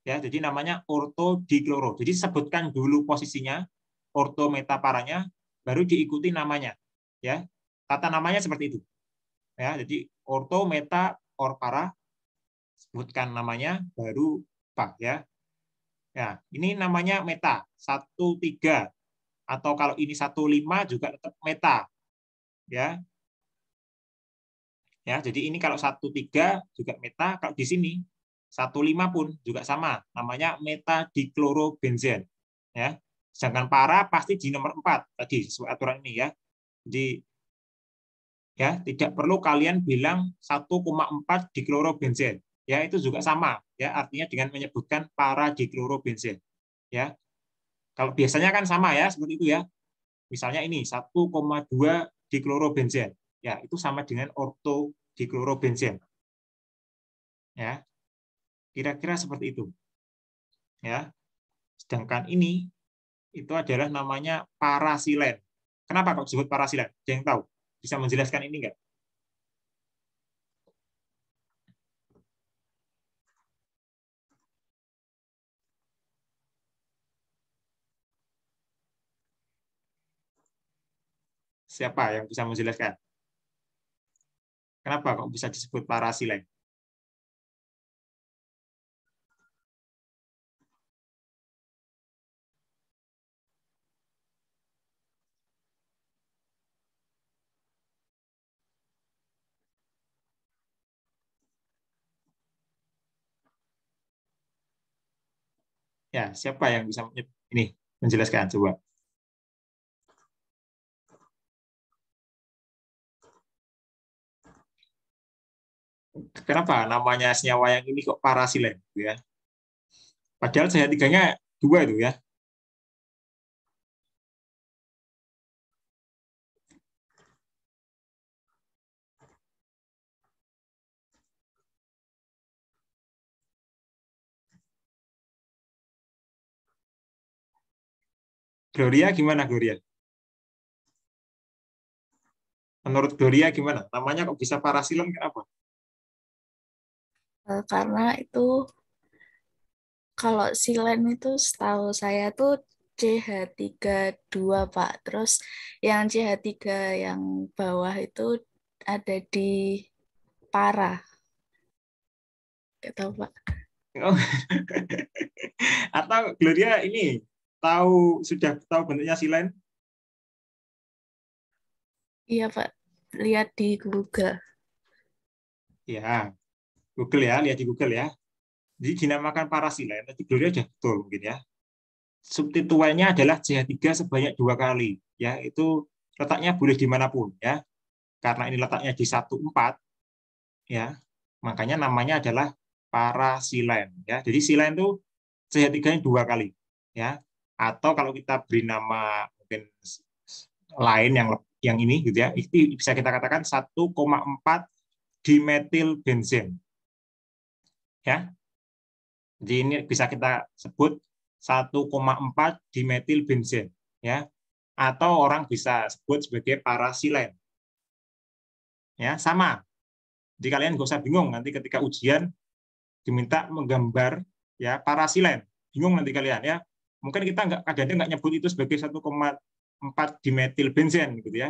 Ya, jadi namanya ortodikloro. Jadi sebutkan dulu posisinya, orto meta paranya, baru diikuti namanya. Ya, tata namanya seperti itu. Ya, jadi orto meta or para, sebutkan namanya, baru pak ya. Ya, ini namanya meta 1, 3 atau kalau ini 1, 5 juga tetap meta ya. Ya, jadi ini kalau 1, 3 juga meta, kalau di sini 1, 5 pun juga sama, namanya metadiklorobenzen ya. Sedangkan para pasti di nomor 4 tadi sesuai aturan ini ya. Jadi ya, tidak perlu kalian bilang 1,4 diklorobenzen. Ya, itu juga sama ya, artinya dengan menyebutkan para diklorobenzen. Ya. Kalau biasanya kan sama ya, seperti itu ya. Misalnya ini 1,2 diklorobenzen. Ya, itu sama dengan orto diklorobenzen. Ya. Kira-kira seperti itu. Ya. Sedangkan ini itu adalah namanya parasilen. Kenapa kok disebut parasilen? Ada yang tahu? Bisa menjelaskan ini enggak? Siapa yang bisa menjelaskan? Kenapa kok bisa disebut parasilen? Ya, siapa yang bisa ini menjelaskan coba? Kenapa namanya senyawa yang ini kok parasilen gitu ya? Padahal CH3-nya 2 itu ya. Gloria gimana Gloria? Menurut Gloria gimana? Namanya kok bisa parasilen kenapa? Karena itu kalau silen itu setahu saya tuh CH3 Pak. Terus yang CH3 yang bawah itu ada di para. Nggak tahu Pak. Oh. Atau Gloria ini sudah tahu bentuknya silen? Iya Pak, lihat di Google. Ya, Google ya, lihat di Google ya. Jadi dinamakan parasilen, tadi Gloria sudah betul mungkin ya. Substituennya adalah CH3 sebanyak 2 kali. Ya, itu letaknya boleh dimanapun ya. Karena ini letaknya di 1,4 ya, makanya namanya adalah parasilen ya. Jadi silen itu CH3-nya 2 kali ya. Atau kalau kita beri nama mungkin lain yang ini gitu ya, itu bisa kita katakan 1,4 dimetil benzen. Ya. Jadi ini bisa kita sebut 1,4 dimetil benzen ya. Atau orang bisa sebut sebagai parasilen. Ya, sama. Jadi kalian nggak usah bingung nanti ketika ujian diminta menggambar ya parasilen. Bingung nanti kalian ya. Mungkin kita kadang-kadang nggak nyebut itu sebagai 1,4 dimetil benzen gitu ya.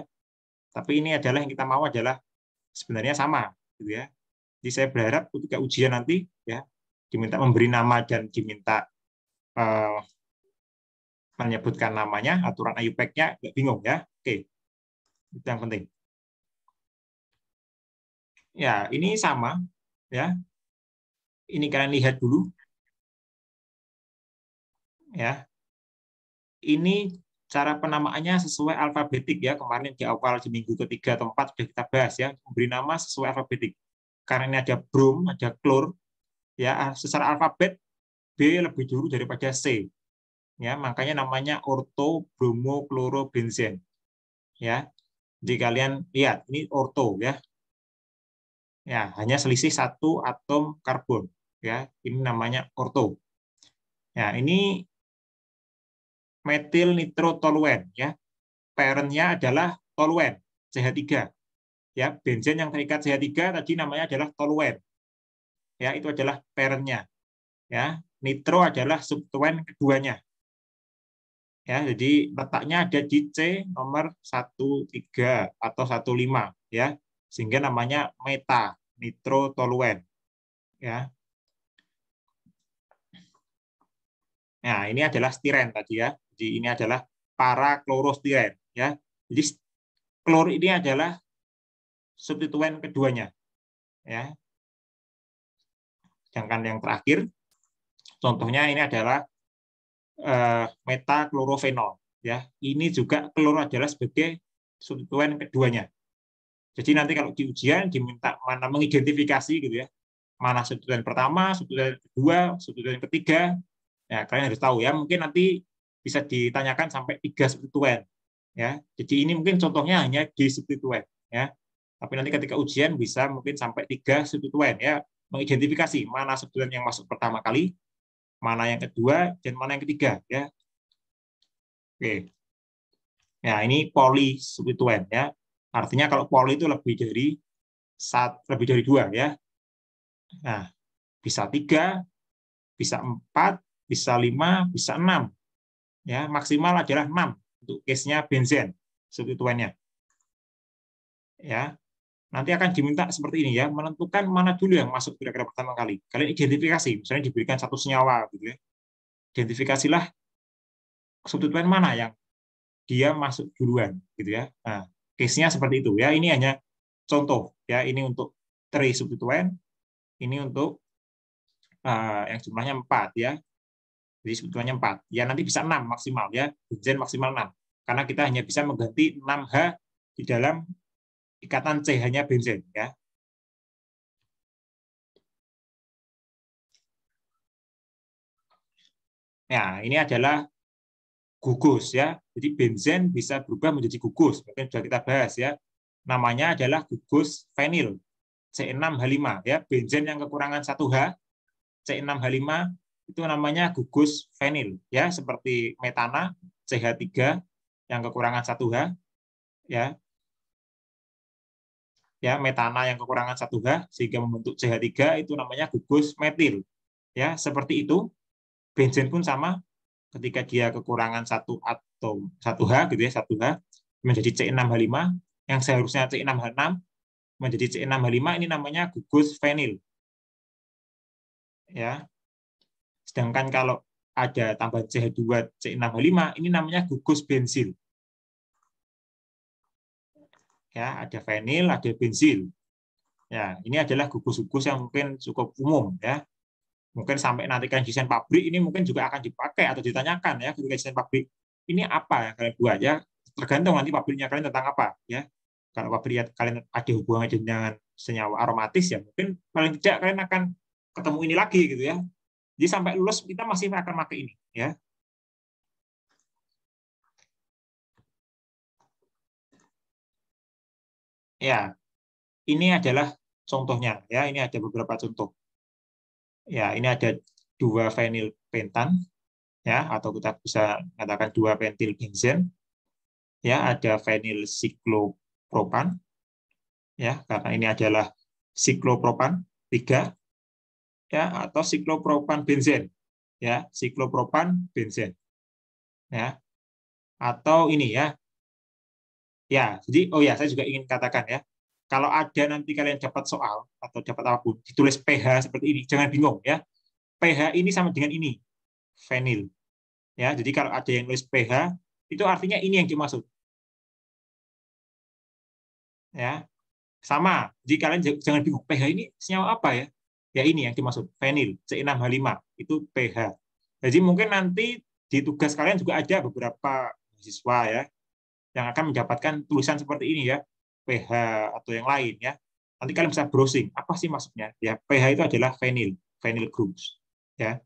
Tapi ini adalah yang kita mau adalah sebenarnya sama gitu ya. Jadi saya berharap ketika ujian nanti ya diminta memberi nama dan diminta menyebutkan namanya, aturan IUPAC-nya nggak bingung ya. Oke. Itu yang penting. Ya, ini sama ya. Ini kalian lihat dulu. Ya. Ini cara penamaannya sesuai alfabetik ya. Kemarin di awal di minggu ketiga atau 4 sudah kita bahas ya, memberi nama sesuai alfabetik. Karena ini ada brom, ada klor ya, secara alfabet B lebih dulu daripada C. Ya, makanya namanya orto bromo kloro benzen. Ya. Jadi kalian lihat ini orto ya. Ya, hanya selisih 1 atom karbon ya. Ini namanya orto. Ya, ini metil nitrotoluen ya. Parentnya adalah toluen CH3. Ya, benzen yang terikat CH3 tadi namanya adalah toluen. Ya, itu adalah parentnya. Ya, nitro adalah substituen keduanya. Ya, jadi letaknya ada di C nomor 13 atau 15 ya. Sehingga namanya meta nitrotoluen. Ya. Nah, ini adalah stiren tadi ya. Jadi ini adalah paraklorostiren ya. Jadi klor ini adalah substituen keduanya. Ya. Sedangkan yang terakhir contohnya ini adalah metaklorofenol ya. Ini juga klor adalah sebagai substituen keduanya. Jadi nanti kalau di ujian diminta mana mengidentifikasi gitu ya. Mana substituen pertama, substituen kedua, substituen ketiga. Ya, kalian harus tahu ya, mungkin nanti bisa ditanyakan sampai 3 substituen. Ya, jadi ini mungkin contohnya hanya di substituen. Ya, tapi nanti ketika ujian bisa mungkin sampai 3 substituen. Ya, mengidentifikasi mana substituen yang masuk pertama kali, mana yang kedua, dan mana yang ketiga. Ya, oke. Ya, ini poli substituen. Ya, artinya kalau poli itu lebih dari 2 ya. Nah, bisa 3, bisa 4. Bisa 5, bisa 6. Ya, maksimal adalah 6 untuk case-nya benzen substituennya. Ya. Nanti akan diminta seperti ini ya, menentukan mana dulu yang masuk kira-kira pertama kali. Kalian identifikasi, misalnya diberikan 1 senyawa gitu ya. Identifikasilah substituen mana yang dia masuk duluan gitu ya. Nah, case-nya seperti itu ya. Ini hanya contoh ya, ini untuk tri substituen, ini untuk yang jumlahnya 4 ya. Jadi sebetulnya 4. Ya nanti bisa 6 maksimal ya. Benzen maksimal 6. Karena kita hanya bisa mengganti 6H di dalam ikatan CH-nya benzen ya. Nah, ini adalah gugus ya. Jadi benzen bisa berubah menjadi gugus. Mungkin sudah kita bahas ya. Namanya adalah gugus fenil C6H5 ya. Benzen yang kekurangan 1H C6H5 itu namanya gugus fenil ya, seperti metana CH3 yang kekurangan 1H ya. Ya, metana yang kekurangan 1H sehingga membentuk CH3 itu namanya gugus metil. Ya, seperti itu. Benzen pun sama. ketika dia kekurangan satu atom, 1H gitu ya, 1H menjadi C6H5, yang seharusnya C6H6 menjadi C6H5, ini namanya gugus fenil. Ya. Sedangkan kalau ada tambahan CH2 C6H5, ini namanya gugus bensil. Ya, ada fenil, ada bensil. Ya, ini adalah gugus-gugus yang mungkin cukup umum ya. Mungkin sampai nanti kalian desain pabrik ini mungkin juga akan dipakai atau ditanyakan ya ketika desain pabrik. Ini apa yang kalian buat ya? Tergantung nanti pabriknya kalian tentang apa ya. Kalau pabrik kalian ada hubungannya dengan senyawa aromatis ya mungkin paling tidak kalian akan ketemu ini lagi gitu ya. Jadi sampai lulus kita masih akan pakai ini ya. Ya, ini adalah contohnya ya. Ini ada beberapa contoh. Ya, ini ada 2 fenil pentan ya, atau kita bisa katakan 2 pentil benzen. Ya, ada fenil siklopropan. Ya, karena ini adalah siklopropan 3 ya, atau siklopropan benzen. Ya, siklopropan benzen. Ya. Atau ini ya. Ya, jadi oh ya, saya juga ingin katakan ya. Kalau ada nanti kalian dapat soal atau dapat apapun, ditulis pH seperti ini, jangan bingung ya. pH ini sama dengan ini, fenil. Ya, jadi kalau ada yang nulis pH, itu artinya ini yang dimaksud. Ya, sama. Jadi kalian jangan bingung, pH ini senyawa apa ya? Ya ini yang dimaksud, fenil, C6H5, itu pH. Jadi mungkin nanti di tugas kalian juga ada beberapa mahasiswa ya, yang akan mendapatkan tulisan seperti ini ya, pH atau yang lain ya. Nanti kalian bisa browsing, apa sih maksudnya? Ya, pH itu adalah fenil groups ya.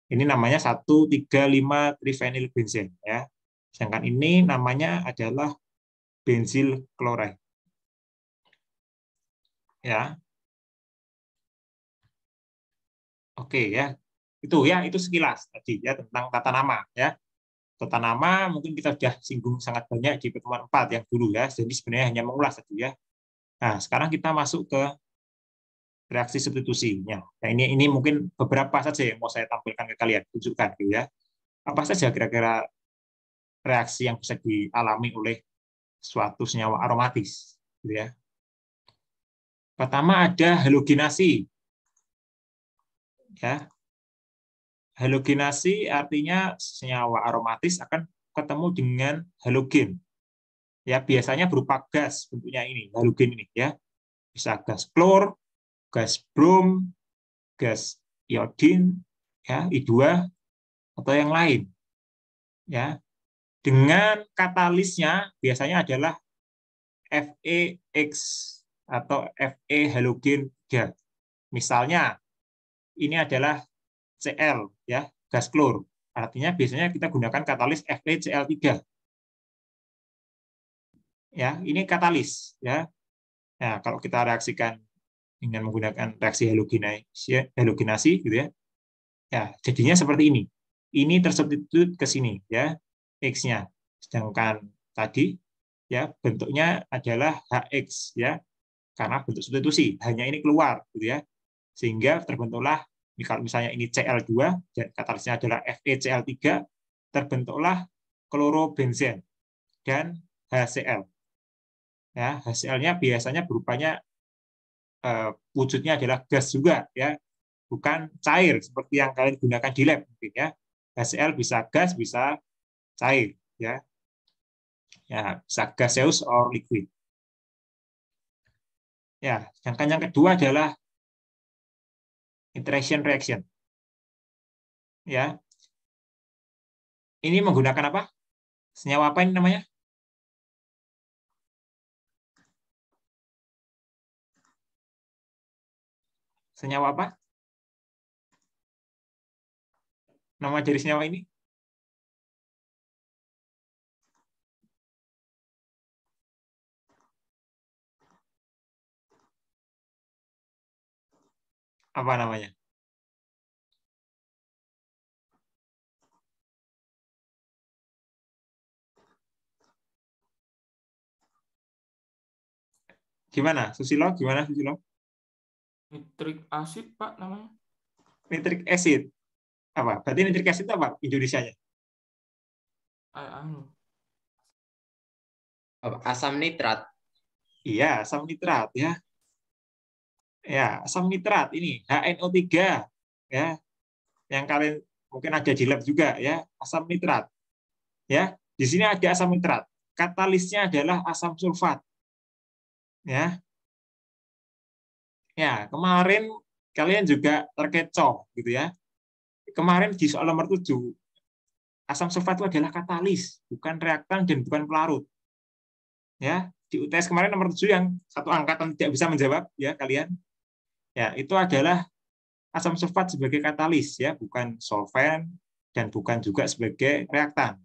Ini namanya 1,3,5-trifenyl benzen ya. Sedangkan ini namanya adalah bensil klorida. Ya. Oke ya. Itu sekilas tadi ya tentang tata nama ya. Tata nama mungkin kita sudah singgung sangat banyak di pertemuan 4 yang dulu ya. Jadi sebenarnya hanya mengulas tadi ya. Nah, sekarang kita masuk ke reaksi substitusinya. Nah, ini mungkin beberapa saja yang mau saya tampilkan ke kalian, tunjukkan gitu ya. Apa saja kira-kira reaksi yang bisa dialami oleh suatu senyawa aromatis gitu ya. Pertama ada halogenasi. Ya. Halogenasi artinya senyawa aromatis akan ketemu dengan halogen. Ya, biasanya berupa gas bentuknya ini, halogen ini ya. Bisa gas klor, gas brom, gas iodin, ya, I2 atau yang lain. Ya. Dengan katalisnya biasanya adalah FeX atau Fe halogen 3. Misalnya ini adalah Cl ya, gas klor. Artinya biasanya kita gunakan katalis FeCl3. Ya, ini katalis ya. Nah, kalau kita reaksikan dengan menggunakan reaksi halogenasi gitu ya. Ya, jadinya seperti ini. Ini tersubstitut ke sini ya, X-nya. Sedangkan tadi ya bentuknya adalah HX ya. Karena bentuk substitusi, hanya ini keluar gitu ya. Sehingga terbentuklah kalau misalnya ini Cl2 dan katalisnya adalah FeCl3, terbentuklah klorobenzen dan HCl. Ya, HCl-nya biasanya berupanya wujudnya adalah gas juga ya, bukan cair seperti yang kalian gunakan di lab mungkin ya. HCl bisa gas, bisa cair ya. Ya, bisa gaseous or liquid. Ya, sedangkan yang kedua adalah interaction reaction. Ya. Ini menggunakan apa? Senyawa apa ini namanya? Senyawa apa? Nama dari senyawa ini? Apa namanya? Gimana? Susilo? Gimana Susilo? Nitrik acid, Pak, namanya. Nitric acid. Apa? Berarti nitric acid itu apa Indonesianya? Asam nitrat. Iya, asam nitrat ya. Ya, asam nitrat ini HNO3 ya. Yang kalian mungkin ada di lab juga ya, asam nitrat. Ya, di sini ada asam nitrat. Katalisnya adalah asam sulfat. Ya. Ya, kemarin kalian juga terkecoh gitu ya. Kemarin di soal nomor 7, asam sulfat itu adalah katalis, bukan reaktan dan bukan pelarut. Ya, di UTS kemarin nomor 7 yang satu angkatan tidak bisa menjawab ya kalian. Ya, itu adalah asam sulfat sebagai katalis ya, bukan solvent dan bukan juga sebagai reaktan.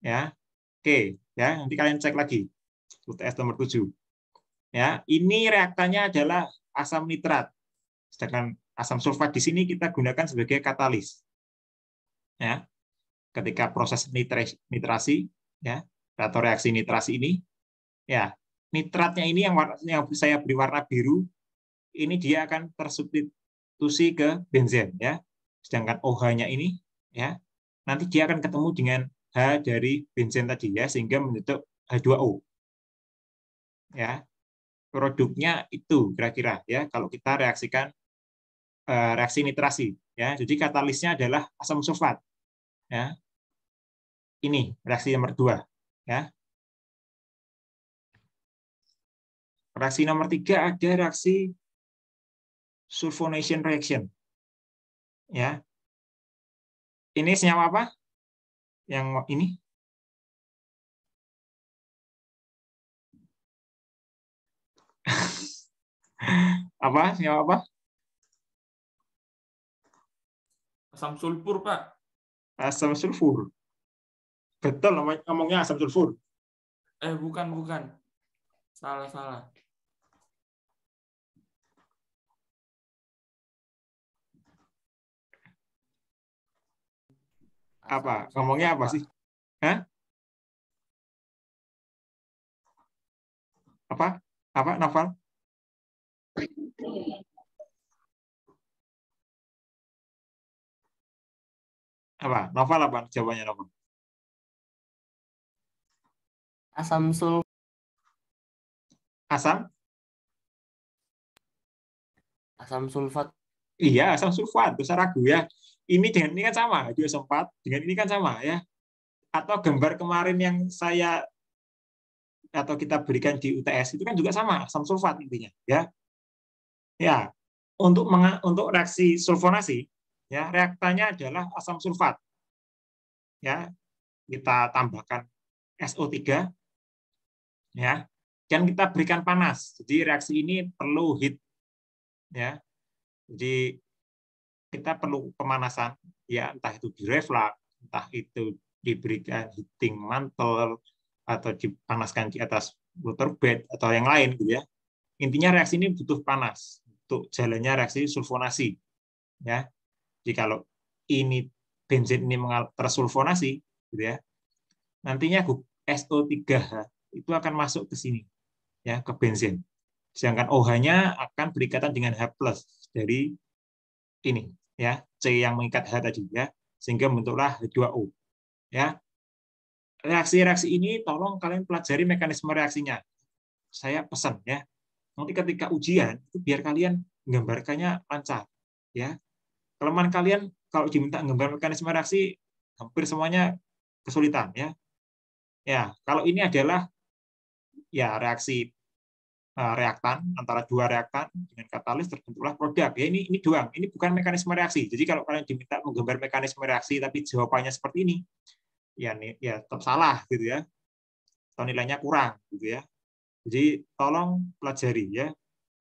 Ya. Oke, ya, nanti kalian cek lagi UTS nomor 7. Ya, ini reaktannya adalah asam nitrat. Sedangkan asam sulfat di sini kita gunakan sebagai katalis. Ya. Ketika proses nitrasi ya, atau reaksi nitrasi ini ya, nitratnya ini yang saya beri warna biru, ini dia akan tersubstitusi ke benzen ya. Sedangkan OH-nya ini ya, nanti dia akan ketemu dengan H dari benzen tadi ya, sehingga membentuk H2O. Ya. Produknya itu kira-kira ya kalau kita reaksikan reaksi nitrasi ya. Jadi katalisnya adalah asam sulfat. Ya. Ini reaksi nomor 2 ya. Reaksi nomor 3 ada reaksi sulfonation reaction. Ya. Ini senyawa apa? Yang ini? Apa? Senyawa apa? Asam sulfur, Pak. Asam sulfur. Betul ngomongnya asam sulfur. Bukan. Salah. Apa? Ngomongnya apa sih? Hah? Apa? Apa, Novel? Apa? Novel apa? Jawabannya Novel. Asam sulfat. Asam? Asam sulfat. Iya, asam sulfat. Besar ragu ya. Ini dengan ini kan sama. 2,4 dengan ini kan sama ya. Atau gambar kemarin yang saya atau kita berikan di UTS itu kan juga sama, asam sulfat intinya ya. Ya. Untuk reaksi sulfonasi ya, reaktannya adalah asam sulfat. Ya. Kita tambahkan SO3 ya. Dan kita berikan panas. Jadi reaksi ini perlu heat ya. Jadi kita perlu pemanasan ya, entah itu di reflux, entah itu diberikan heating mantle atau dipanaskan di atas water bed atau yang lain gitu ya. Intinya reaksi ini butuh panas untuk jalannya reaksi sulfonasi ya. Jadi kalau ini benzen ini tersulfonasi gitu ya, nantinya SO3H itu akan masuk ke sini ya, ke benzen. Sedangkan OH-nya akan berikatan dengan H+ dari ini ya, C yang mengikat H tadi ya, sehingga bentuklah H2O ya. Reaksi-reaksi ini tolong kalian pelajari mekanisme reaksinya. Saya pesan ya, nanti ketika ujian itu biar kalian menggambarkannya lancar ya. Kelemahan kalian kalau diminta menggambar mekanisme reaksi hampir semuanya kesulitan ya. Ya, kalau ini adalah ya reaksi reaktan, antara dua reaktan dengan katalis terbentuklah produk ya. Ini doang, ini bukan mekanisme reaksi. Jadi kalau kalian diminta menggambar mekanisme reaksi tapi jawabannya seperti ini, ya tetap salah gitu ya, atau nilainya kurang gitu ya. Jadi tolong pelajari ya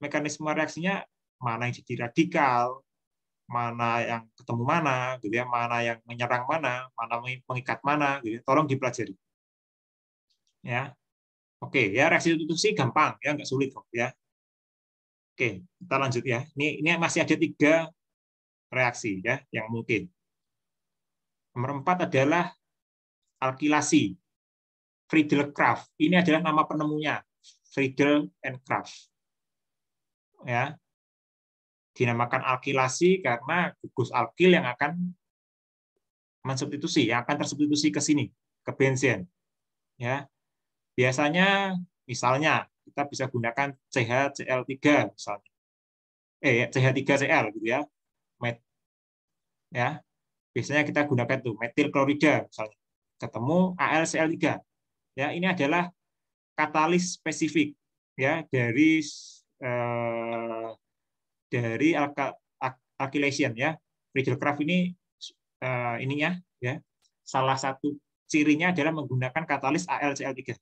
mekanisme reaksinya, mana yang jadi radikal, mana yang ketemu mana gitu ya, mana yang menyerang mana mengikat mana gitu ya. Tolong dipelajari ya. Oke ya, reaksi substitusi gampang ya, nggak sulit kok ya. Oke, kita lanjut ya. Ini masih ada 3 reaksi ya yang mungkin. Nomor 4 adalah alkilasi. Friedel-Crafts. Ini adalah nama penemunya, Friedel and Crafts. Ya. Dinamakan alkilasi karena gugus alkil yang akan mensubstitusi, yang akan tersubstitusi ke sini ke benzen. Ya. Biasanya misalnya kita bisa gunakan CHCl3 misalnya. CH3Cl gitu ya. Ya. Biasanya kita gunakan tuh metil klorida misalnya. Ketemu AlCl3. Ya, ini adalah katalis spesifik ya dari alkylation ya. Friedel-Crafts ini ininya ya. Salah satu cirinya adalah menggunakan katalis AlCl3.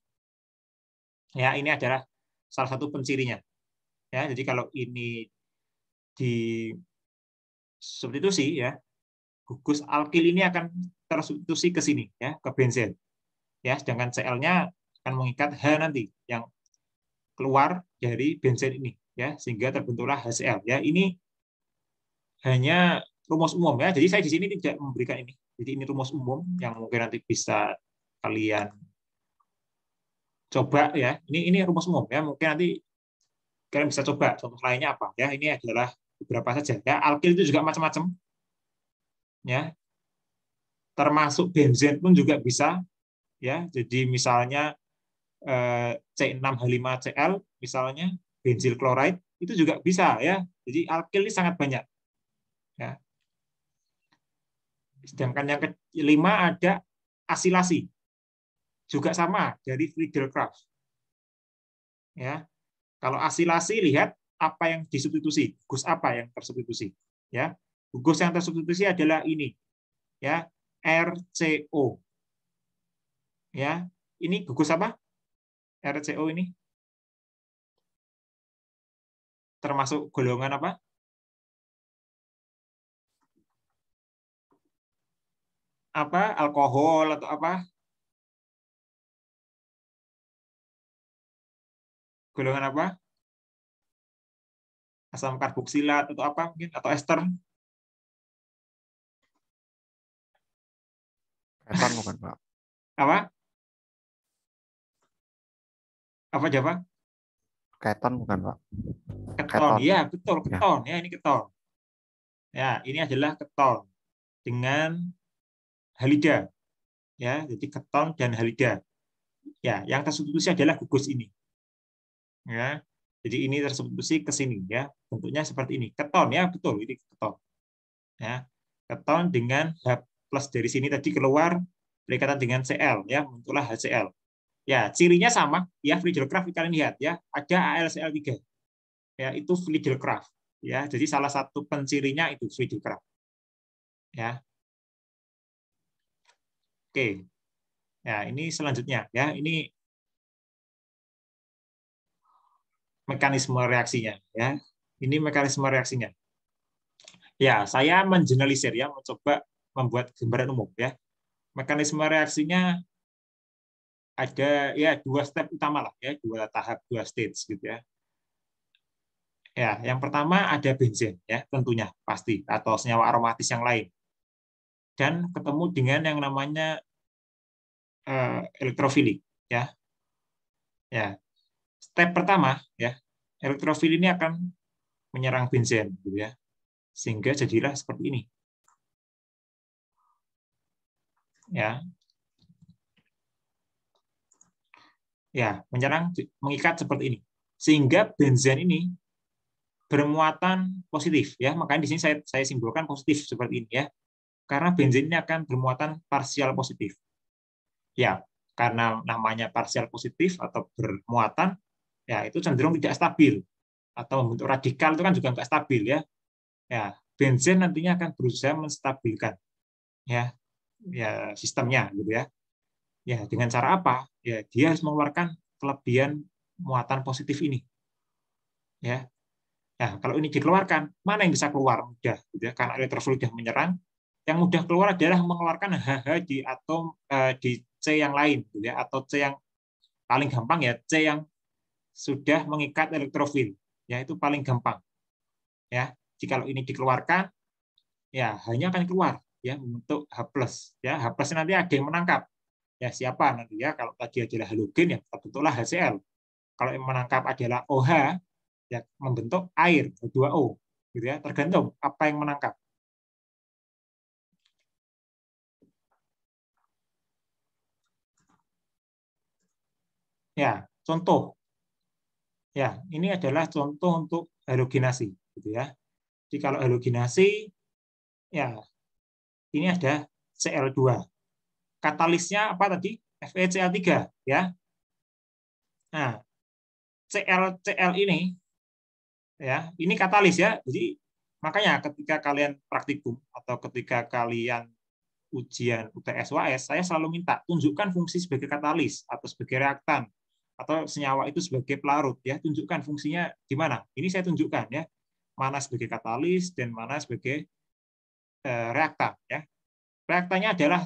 Ya, ini adalah salah satu pencirinya. Ya, jadi kalau ini di substitusi ya, gugus alkil ini akan tersubstitusi ke sini ya, ke benzen. Ya, sedangkan Cl-nya akan mengikat H nanti yang keluar dari benzen ini ya, sehingga terbentuklah HCl ya. Ini hanya rumus umum ya. Jadi saya di sini tidak memberikan ini. Jadi ini rumus umum yang mungkin nanti bisa kalian coba ya. Ini rumus umum ya. Mungkin nanti kalian bisa coba contoh lainnya apa ya. Ini adalah beberapa saja ya. Alkil itu juga macam-macam ya. Termasuk benzen pun juga bisa ya. Jadi misalnya C6H5Cl misalnya benzyl chloride itu juga bisa ya. Jadi alkil ini sangat banyak ya. Sedangkan yang kelima ada asilasi, juga sama dari Friedel-Crafts ya. Kalau asilasi lihat apa yang disubstitusi, gugus apa yang tersubstitusi ya. Gugus yang tersubstitusi adalah ini ya, RCO ya. Ini gugus apa? RCO ini termasuk golongan apa? Apa? Alkohol atau apa? Golongan apa? Asam karboksilat atau apa mungkin, atau ester? Keton bukan, Pak? Apa? Apa Java? Keton bukan, Pak? Keton. Iya, betul, Ya. keton. Ya, ini keton. Ya, ini adalah keton dengan halida. Ya, jadi keton dan halida. Ya, yang tersubstitusi adalah gugus ini. Ya. Jadi ini tersubstitusi ke sini ya. Bentuknya seperti ini. Keton ya, betul, ini keton. Ya. Keton dengan H plus dari sini tadi keluar berikatan dengan Cl ya, bentuklah HCl. Ya, cirinya sama ya, Friedel-Crafts kalian lihat ya, ada AlCl3. Ya, itu Friedel-Crafts ya. Jadi salah satu pencirinya itu Friedel-Crafts. Ya. Oke. Ya, ini selanjutnya ya, ini mekanisme reaksinya ya. Ini mekanisme reaksinya. Ya, saya mengeneralisir ya, mencoba membuat gambaran umum ya. Mekanisme reaksinya ada ya 2 step utama lah ya, 2 tahap, 2 stage gitu ya. Ya, yang pertama ada benzen ya, tentunya pasti, atau senyawa aromatis yang lain. Dan ketemu dengan yang namanya elektrofilik ya. Ya. Step pertama ya, elektrofil ini akan menyerang benzen gitu ya. Sehingga jadilah seperti ini. Ya. Ya, menyerang, mengikat seperti ini. Sehingga benzen ini bermuatan positif ya. Makanya di sini saya simbolkan positif seperti ini ya. Karena benzen ini akan bermuatan parsial positif. Ya, karena namanya parsial positif atau bermuatan, ya itu cenderung tidak stabil. Atau membentuk radikal itu kan juga nggak stabil ya. Ya, benzen nantinya akan berusaha menstabilkan ya, ya sistemnya gitu ya. Ya, dengan cara apa? Ya, dia harus mengeluarkan kelebihan muatan positif ini. Ya. Nah, kalau ini dikeluarkan, mana yang bisa keluar mudah gitu ya? Karena elektrofil sudah menyerang, yang mudah keluar adalah mengeluarkan HH di atom di C yang lain gitu ya, atau C yang paling gampang ya, C yang sudah mengikat elektrofil. Ya, itu paling gampang. Ya. Jika ini dikeluarkan, ya hanya akan keluar ya membentuk H+. Ya, H+ nanti ada yang menangkap. Ya, siapa nanti ya? Kalau tadi adalah halogen ya terbentuklah HCl. Kalau yang menangkap adalah OH, ya membentuk air H2O gitu ya, tergantung apa yang menangkap. Ya, contoh. Ya, ini adalah contoh untuk halogenasi, gitu ya. Jadi kalau halogenasi, ya ini ada Cl2. Katalisnya apa tadi? FeCl3, ya. Nah, Cl ini, ya, ini katalis ya. Jadi makanya ketika kalian praktikum atau ketika kalian ujian UTS UAS, saya selalu minta tunjukkan fungsi sebagai katalis atau sebagai reaktan atau senyawa itu sebagai pelarut, ya. Tunjukkan fungsinya di mana. Ini saya tunjukkan, ya, mana sebagai katalis dan mana sebagai reaktan, ya. Reaktannya adalah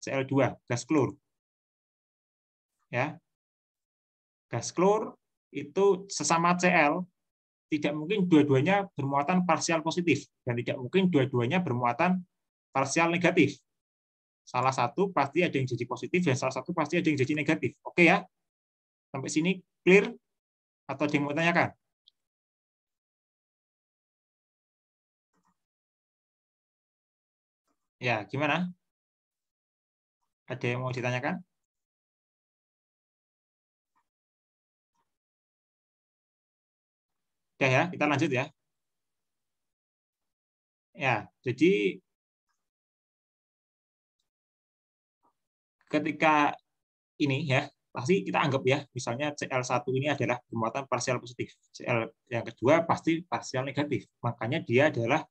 Cl2, gas klor, ya. Gas klor itu sesama Cl, tidak mungkin dua-duanya bermuatan parsial positif dan tidak mungkin dua-duanya bermuatan parsial negatif. Salah satu pasti ada yang jadi positif dan salah satu pasti ada yang jadi negatif. Oke ya? Sampai sini clear? Atau ada yang mau tanyakan? Ya, gimana? Ada yang mau ditanyakan? Oke ya, kita lanjut ya. Ya, jadi ketika ini ya, pasti kita anggap ya, misalnya Cl1 ini adalah bermuatan parsial positif. Cl yang kedua pasti parsial negatif. Makanya dia adalah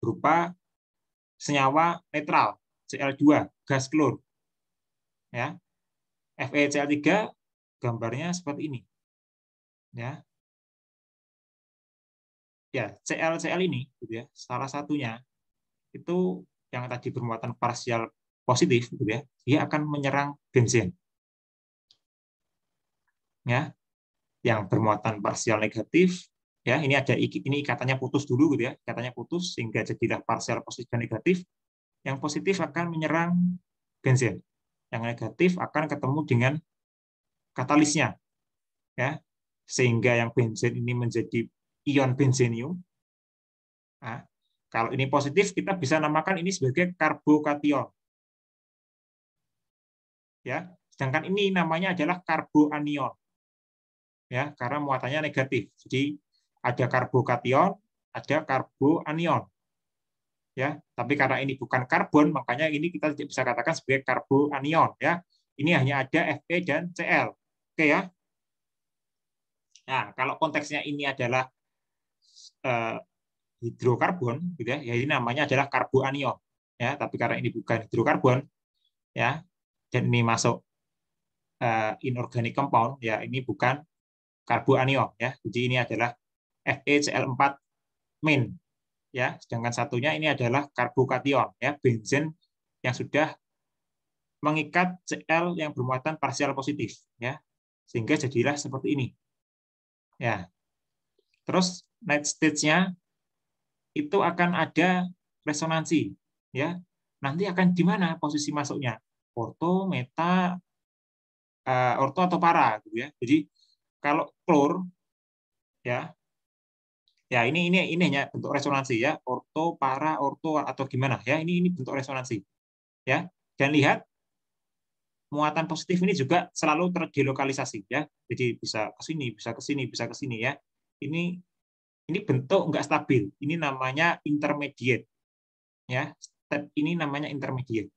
berupa senyawa netral, Cl2, gas klor. Ya. FeCl3 gambarnya seperti ini. Ya. Ya, Cl ini gitu ya, salah satunya itu yang tadi bermuatan parsial positif gitu ya, dia akan menyerang benzen. Ya. Yang bermuatan parsial negatif, ya, ini ada ini ikatannya putus dulu gitu ya, ikatannya putus sehingga jadilah parsial positif dan negatif. Yang positif akan menyerang benzen. Yang negatif akan ketemu dengan katalisnya. Ya. Sehingga yang benzen ini menjadi ion benzenium. Nah, kalau ini positif, kita bisa namakan ini sebagai karbokation. Ya, sedangkan ini namanya adalah karboanion. Ya, karena muatannya negatif. Jadi ada karbokation, ada karboanion. Ya, tapi karena ini bukan karbon, makanya ini kita tidak bisa katakan sebagai karboanion. Ya, ini hanya ada Fe dan Cl. Oke ya. Nah, kalau konteksnya ini adalah hidrokarbon, gitu ya, ini namanya adalah karboanion. Ya, tapi karena ini bukan hidrokarbon, ya, dan ini masuk inorganic compound, ya, ini bukan karboanion, ya. Jadi ini adalah FeCl4 min, ya. Sedangkan satunya ini adalah karbokation, ya, benzen yang sudah mengikat Cl yang bermuatan parsial positif, ya, sehingga jadilah seperti ini, ya. Terus night stage-nya itu akan ada resonansi, ya. Nanti akan di mana posisi masuknya? Orto, meta, orto atau para, gitu ya. Jadi kalau klor, ya, ya ini hanya bentuk resonansi ya, orto, para, orto atau gimana ya? Ini bentuk resonansi, ya. Dan lihat muatan positif ini juga selalu terdelokalisasi, ya. Jadi bisa ke sini, bisa ke sini, bisa ke sini, ya. Ini bentuk nggak stabil. Ini namanya intermediate. Ya, step ini namanya intermediate.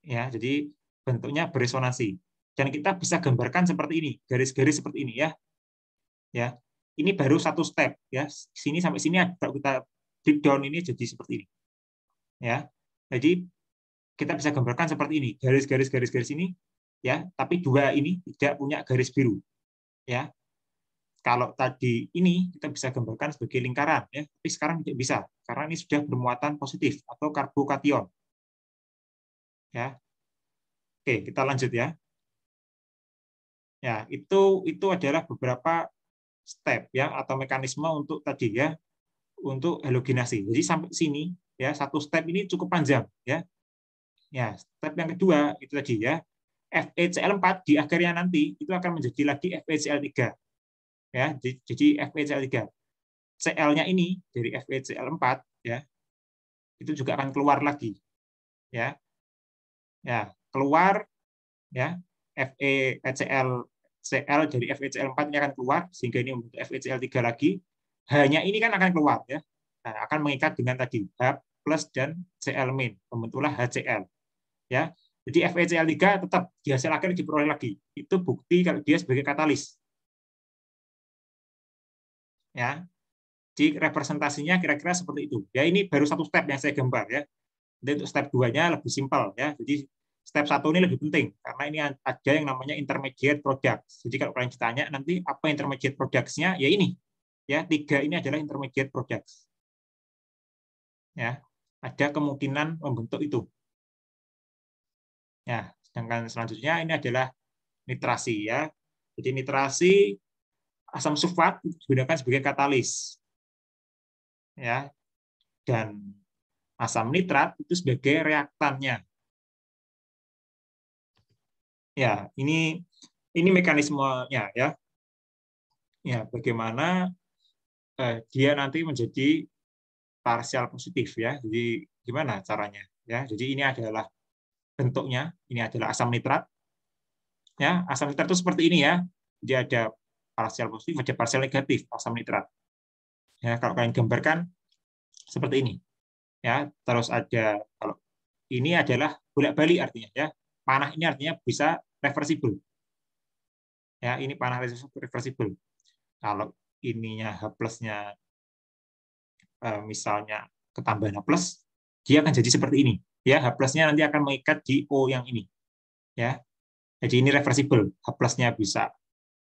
Ya, jadi bentuknya beresonansi. Dan kita bisa gambarkan seperti ini, garis-garis seperti ini ya. Ya. Ini baru satu step ya. Sini sampai sini kalau kita deep down ini jadi seperti ini. Ya. Jadi kita bisa gambarkan seperti ini, garis-garis ini ya, tapi dua ini tidak punya garis biru. Ya. Kalau tadi ini kita bisa gambarkan sebagai lingkaran, ya, tapi sekarang tidak bisa karena ini sudah bermuatan positif atau karbokation. Ya, oke, kita lanjut ya. Ya, itu adalah beberapa step ya atau mekanisme untuk tadi ya, untuk halogenasi. Jadi sampai sini ya satu step ini cukup panjang ya. Ya, step yang kedua itu tadi ya, FeCl4 di akhirnya nanti itu akan menjadi lagi FeCl3. Ya, jadi FeCl3. Cl-nya ini dari FeCl4 ya. Itu juga akan keluar lagi. Ya. Ya, keluar ya. FeCl dari FeCl4 ini akan keluar, sehingga ini membentuk FeCl3 lagi. Hanya ini kan akan keluar, ya. Nah, akan mengikat dengan tadi H plus dan Cl min, membentuklah HCl. Ya, jadi FeCl3 tetap di hasil akhir diperoleh lagi. Itu bukti kalau dia sebagai katalis. Ya, jadi representasinya kira-kira seperti itu. Ya, ini baru satu step yang saya gambar, ya. Jadi untuk step 2-nya lebih simpel, ya. Jadi step 1 ini lebih penting karena ini ada yang namanya intermediate products. Jadi kalau kalian ditanya nanti apa intermediate products-nya, ya ini. Ya, 3 ini adalah intermediate products. Ya, ada kemungkinan membentuk itu. Ya, sedangkan selanjutnya ini adalah nitrasi, ya. Jadi nitrasi asam sulfat digunakan sebagai katalis. Ya. Dan asam nitrat itu sebagai reaktannya. Ya, ini mekanismenya, ya. Ya, bagaimana dia nanti menjadi parsial positif, ya. Jadi gimana caranya, ya. Jadi ini adalah bentuknya, ini adalah asam nitrat. Ya, asam nitrat itu seperti ini, ya. Jadi ada parsial positif, ada parsial negatif asam nitrat. Ya, kalau kalian gambarkan seperti ini. Ya, terus ada kalau ini adalah bolak-balik artinya, ya. Panah ini artinya bisa reversible. Ya, ini panah reversible. Kalau ininya H plus-nya misalnya ketambahan H plus, dia akan jadi seperti ini. Ya, H plus-nya nanti akan mengikat di O yang ini. Ya. Jadi ini reversible. H plus-nya bisa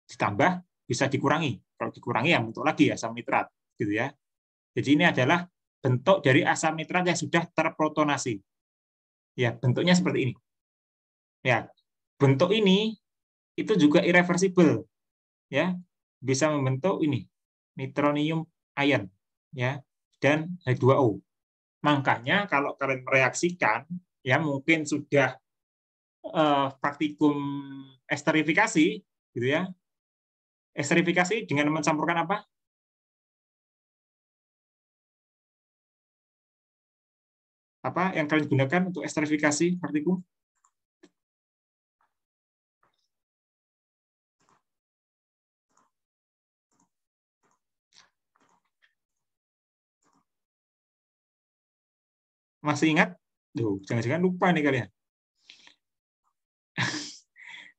ditambah, bisa dikurangi. Kalau dikurangi ya bentuk lagi asam nitrat, gitu ya. Jadi ini adalah bentuk dari asam nitrat yang sudah terprotonasi. Ya, bentuknya seperti ini. Ya, bentuk ini itu juga irreversible. Ya, bisa membentuk ini nitronium ion, ya, dan H2O. Makanya kalau kalian mereaksikan, ya mungkin sudah praktikum esterifikasi, gitu ya. Esterifikasi dengan mencampurkan apa? Apa yang kalian gunakan untuk esterifikasi praktikum? Masih ingat? Duh, jangan-jangan lupa nih kalian.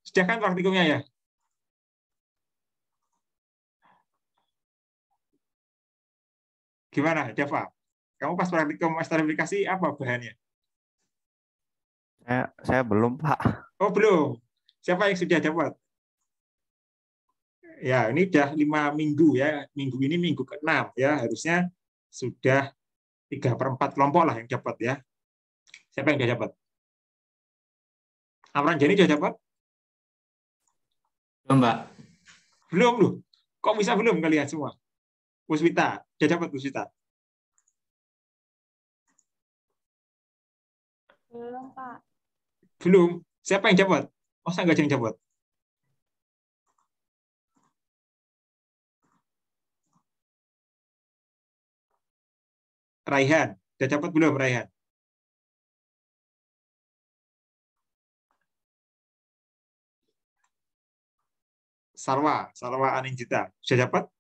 Sudah kan praktikumnya, ya? Gimana, Java? Kamu pas praktikum esterifikasi apa bahannya? Saya belum, Pak. Oh, belum. Siapa yang sudah dapat? Ya, ini udah 5 minggu, ya. Minggu ini minggu ke-6, ya. Harusnya sudah 3/4 kelompok lah yang dapat, ya. Siapa yang sudah dapat? Amran Jani sudah dapat? Belum, Mbak. Belum, loh. Kok bisa belum kalian semua? Puspita, sudah dapat Puspita? Belum, Pak. Belum. Siapa yang dapat? Masa nggak ada yang dapat? Raihan, sudah dapat belum Raihan? Salwa Aninjita, sudah dapat?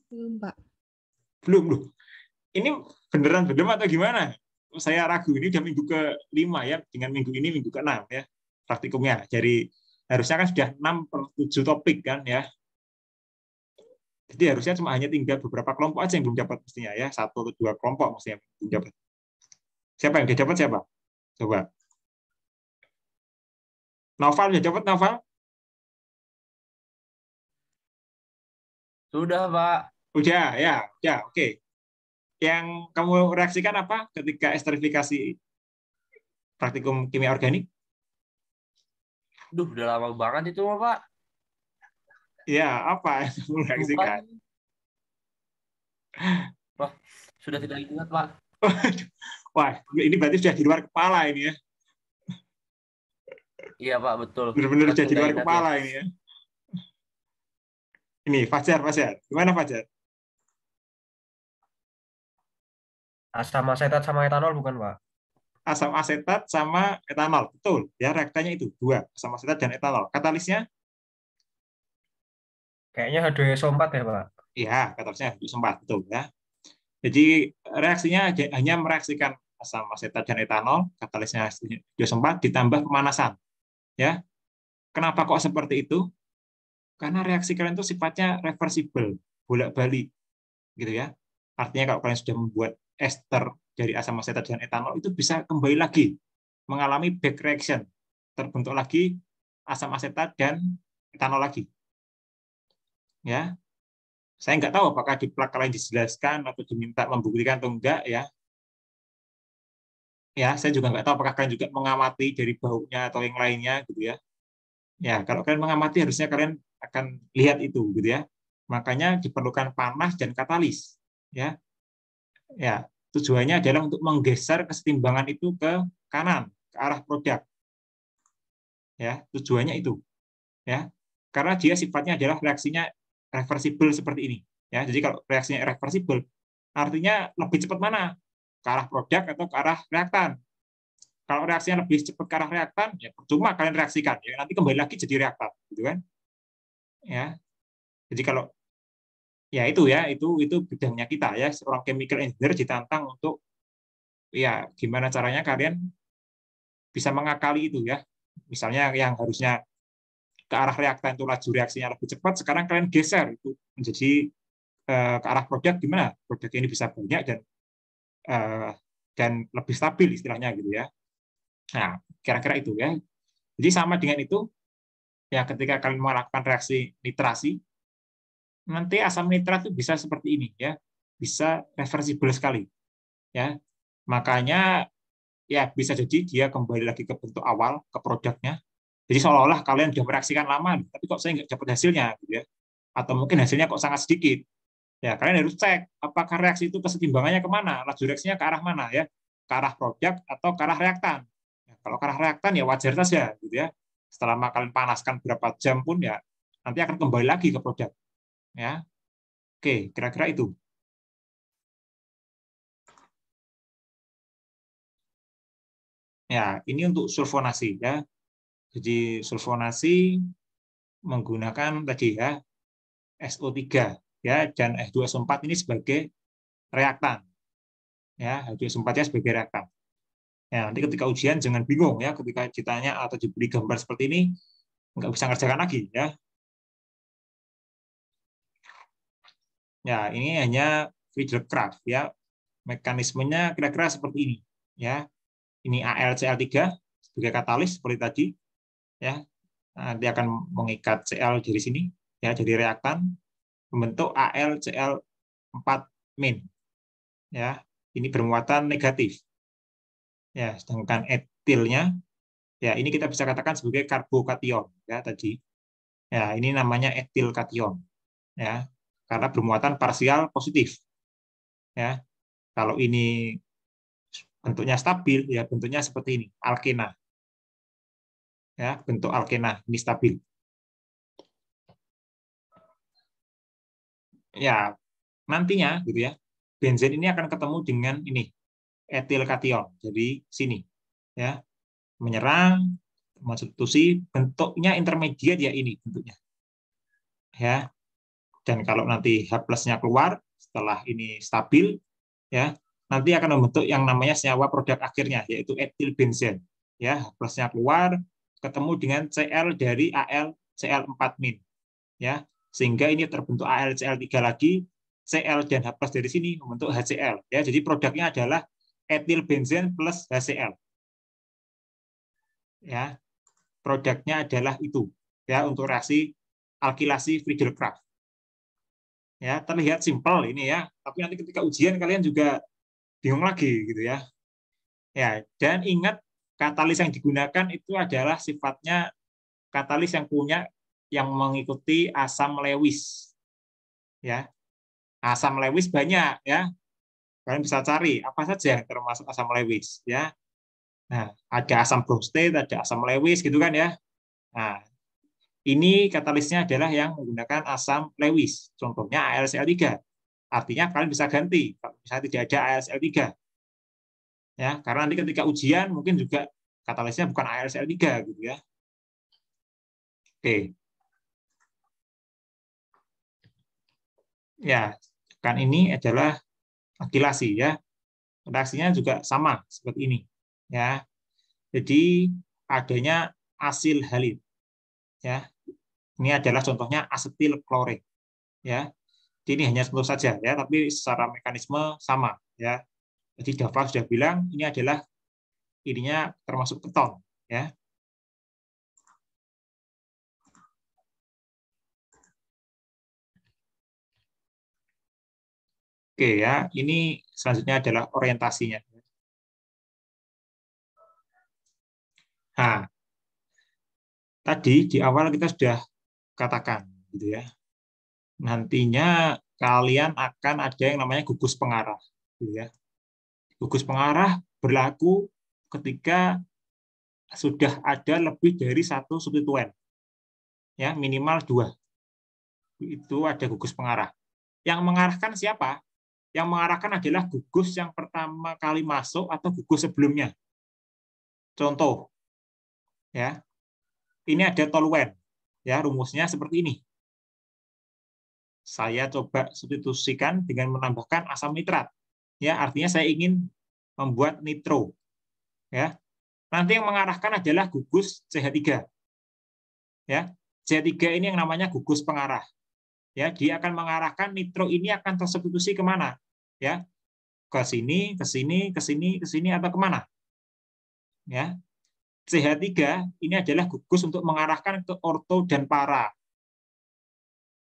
Belum, Pak. Belum, loh. Ini beneran belum atau gimana? Saya ragu, ini udah minggu ke-5, ya, dengan minggu ini minggu ke-6, ya, praktikumnya. Jadi harusnya kan sudah 6/7 topik kan, ya. Jadi harusnya cuma hanya tinggal beberapa kelompok aja yang belum dapat mestinya, ya, 1 atau 2 kelompok mestinya belum dapat. Siapa yang sudah dapat siapa? Coba. Noval sudah dapat, Noval? Sudah, Pak. Udah, ya, oke. Yang kamu reaksikan apa ketika esterifikasi praktikum kimia organik? Duh, udah lama banget itu, Pak. Ya, apa yang kamu reaksikan? Wah, sudah tidak ingat, Pak. Wah, ini berarti sudah di luar kepala ini, ya. Iya, Pak, betul. Benar-benar sudah di luar Ingat, kepala ya. ini, ya. Ini Fajar. Gimana Fajar? Asam asetat sama etanol bukan, Pak? asam asetat sama etanol. Betul, ya reaktannya itu dua, asam asetat dan etanol. Katalisnya Kayaknya H2SO4 ya, Pak. ya, katalisnya H2SO4, betul ya. Jadi reaksinya hanya mereaksikan asam asetat dan etanol, katalisnya H2SO4 ditambah pemanasan. Ya. Kenapa kok seperti itu? Karena reaksi kalian itu sifatnya reversible, bolak-balik gitu ya. Artinya kalau kalian sudah membuat ester dari asam asetat dan etanol itu bisa kembali lagi mengalami back reaction, terbentuk lagi asam asetat dan etanol lagi. Ya, saya nggak tahu apakah di plak kalian dijelaskan atau diminta membuktikan atau enggak ya. Ya, saya juga nggak tahu apakah kalian juga mengamati dari baunya atau yang lainnya gitu ya. Ya, kalau kalian mengamati harusnya kalian akan lihat itu gitu ya. Makanya diperlukan panas dan katalis ya. Ya, tujuannya adalah untuk menggeser kesetimbangan itu ke kanan, ke arah produk. Ya, tujuannya itu. Ya. Karena dia sifatnya adalah reaksinya reversible seperti ini. Ya, jadi kalau reaksinya reversible, artinya lebih cepat mana? Ke arah produk atau ke arah reaktan? Kalau reaksinya lebih cepat ke arah reaktan, ya percuma kalian reaksikan. Ya, nanti kembali lagi jadi reaktan, gitu kan? Ya. Jadi kalau ya itu bidangnya kita ya, seorang chemical engineer ditantang untuk ya gimana caranya kalian bisa mengakali itu ya. Misalnya yang harusnya ke arah reaktan itu laju reaksinya lebih cepat, sekarang kalian geser itu menjadi ke arah produk, gimana produk ini bisa banyak dan lebih stabil istilahnya gitu ya. Nah, kira-kira itu ya. Jadi sama dengan itu ya, ketika kalian melakukan reaksi nitrasi, nanti asam nitrat itu bisa seperti ini ya, bisa reversible sekali ya. Makanya ya bisa jadi dia kembali lagi ke bentuk awal, ke produknya. Jadi seolah-olah kalian sudah mereaksikan lama, tapi kok saya nggak dapat hasilnya gitu ya. Atau mungkin hasilnya kok sangat sedikit. Ya, kalian harus cek apakah reaksi itu kesetimbangannya kemana, laju reaksinya ke arah mana ya, ke arah produk atau ke arah reaktan. Ya, kalau ke arah reaktan ya wajar saja gitu ya. Setelah kalian panaskan berapa jam pun ya nanti akan kembali lagi ke produk. Ya. Oke, kira-kira itu. Ya, ini untuk sulfonasi ya. Jadi sulfonasi menggunakan tadi ya SO3 ya, dan H2SO4 ini sebagai reaktan. Ya, H2SO4-nya sebagai reaktan. Ya, nanti ketika ujian jangan bingung ya, ketika ditanya atau diberi gambar seperti ini nggak bisa ngerjakan lagi ya. Ya, ini hanya Friedel-Crafts ya. Mekanismenya kira-kira seperti ini ya. Ini AlCl3 sebagai katalis seperti tadi ya. Nanti akan mengikat Cl dari sini ya, jadi reaktan membentuk AlCl4- ya. Ini bermuatan negatif. Ya, sedangkan etilnya ya ini kita bisa katakan sebagai karbokation ya tadi. Ya, ini namanya etil kation ya. Karena bermuatan parsial positif. Ya. Kalau ini bentuknya stabil ya bentuknya seperti ini, alkena. Ya, bentuk alkena ini stabil. Ya, nantinya gitu ya. Benzen ini akan ketemu dengan ini, etil kation. Jadi sini ya. Menyerang substitusi, bentuknya intermediate ya ini bentuknya. Ya. Dan kalau nanti H+-nya keluar setelah ini stabil ya, nanti akan membentuk yang namanya senyawa produk akhirnya yaitu etil benzen. Ya, H+-nya keluar ketemu dengan Cl dari AlCl4- ya. Sehingga ini terbentuk AlCl3 lagi, Cl dan H+ dari sini membentuk HCl ya. Jadi produknya adalah etil benzen plus HCl. Ya. Produknya adalah itu ya untuk reaksi alkilasi Friedel-Crafts. Ya, terlihat simpel ini ya, tapi nanti ketika ujian kalian juga bingung lagi gitu ya. Ya, dan ingat katalis yang digunakan itu adalah sifatnya katalis yang mengikuti asam Lewis. Ya. Asam Lewis banyak ya. Kalian bisa cari apa saja yang termasuk asam Lewis ya. Nah, ada asam Bronsted, ada asam Lewis gitu kan ya. Nah, ini katalisnya adalah yang menggunakan asam Lewis. Contohnya AlCl3. Artinya kalian bisa ganti kalau misalnya tidak ada AlCl3. Ya, karena nanti ketika ujian mungkin juga katalisnya bukan AlCl3 gitu ya. Oke. Ya, kan ini adalah aktilasi ya. Reaksinya juga sama seperti ini ya. Jadi adanya asil halid ya. Ini adalah contohnya asetil klorid ya. Jadi ini hanya contoh saja ya, tapi secara mekanisme sama ya. Jadi Dava sudah bilang ini adalah ininya termasuk keton ya. Oke ya, ini selanjutnya adalah orientasinya. Nah, tadi di awal kita sudah katakan gitu ya. Nantinya kalian akan ada yang namanya gugus pengarah gitu ya. Gugus pengarah berlaku ketika sudah ada lebih dari satu substituen. Ya, minimal 2. Itu ada gugus pengarah. Yang mengarahkan siapa? Yang mengarahkan adalah gugus yang pertama kali masuk atau gugus sebelumnya. Contoh, ya, ini ada toluen, ya, rumusnya seperti ini. Saya coba substitusikan dengan menambahkan asam nitrat, ya, artinya saya ingin membuat nitro, ya. Nanti yang mengarahkan adalah gugus CH3, ya. CH3 ini yang namanya gugus pengarah, ya, dia akan mengarahkan nitro ini akan tersubstitusi kemana? Ya, ke sini, ke sini, ke sini, ke sini, atau kemana? Ya, CH3 ini adalah gugus untuk mengarahkan ke orto dan para.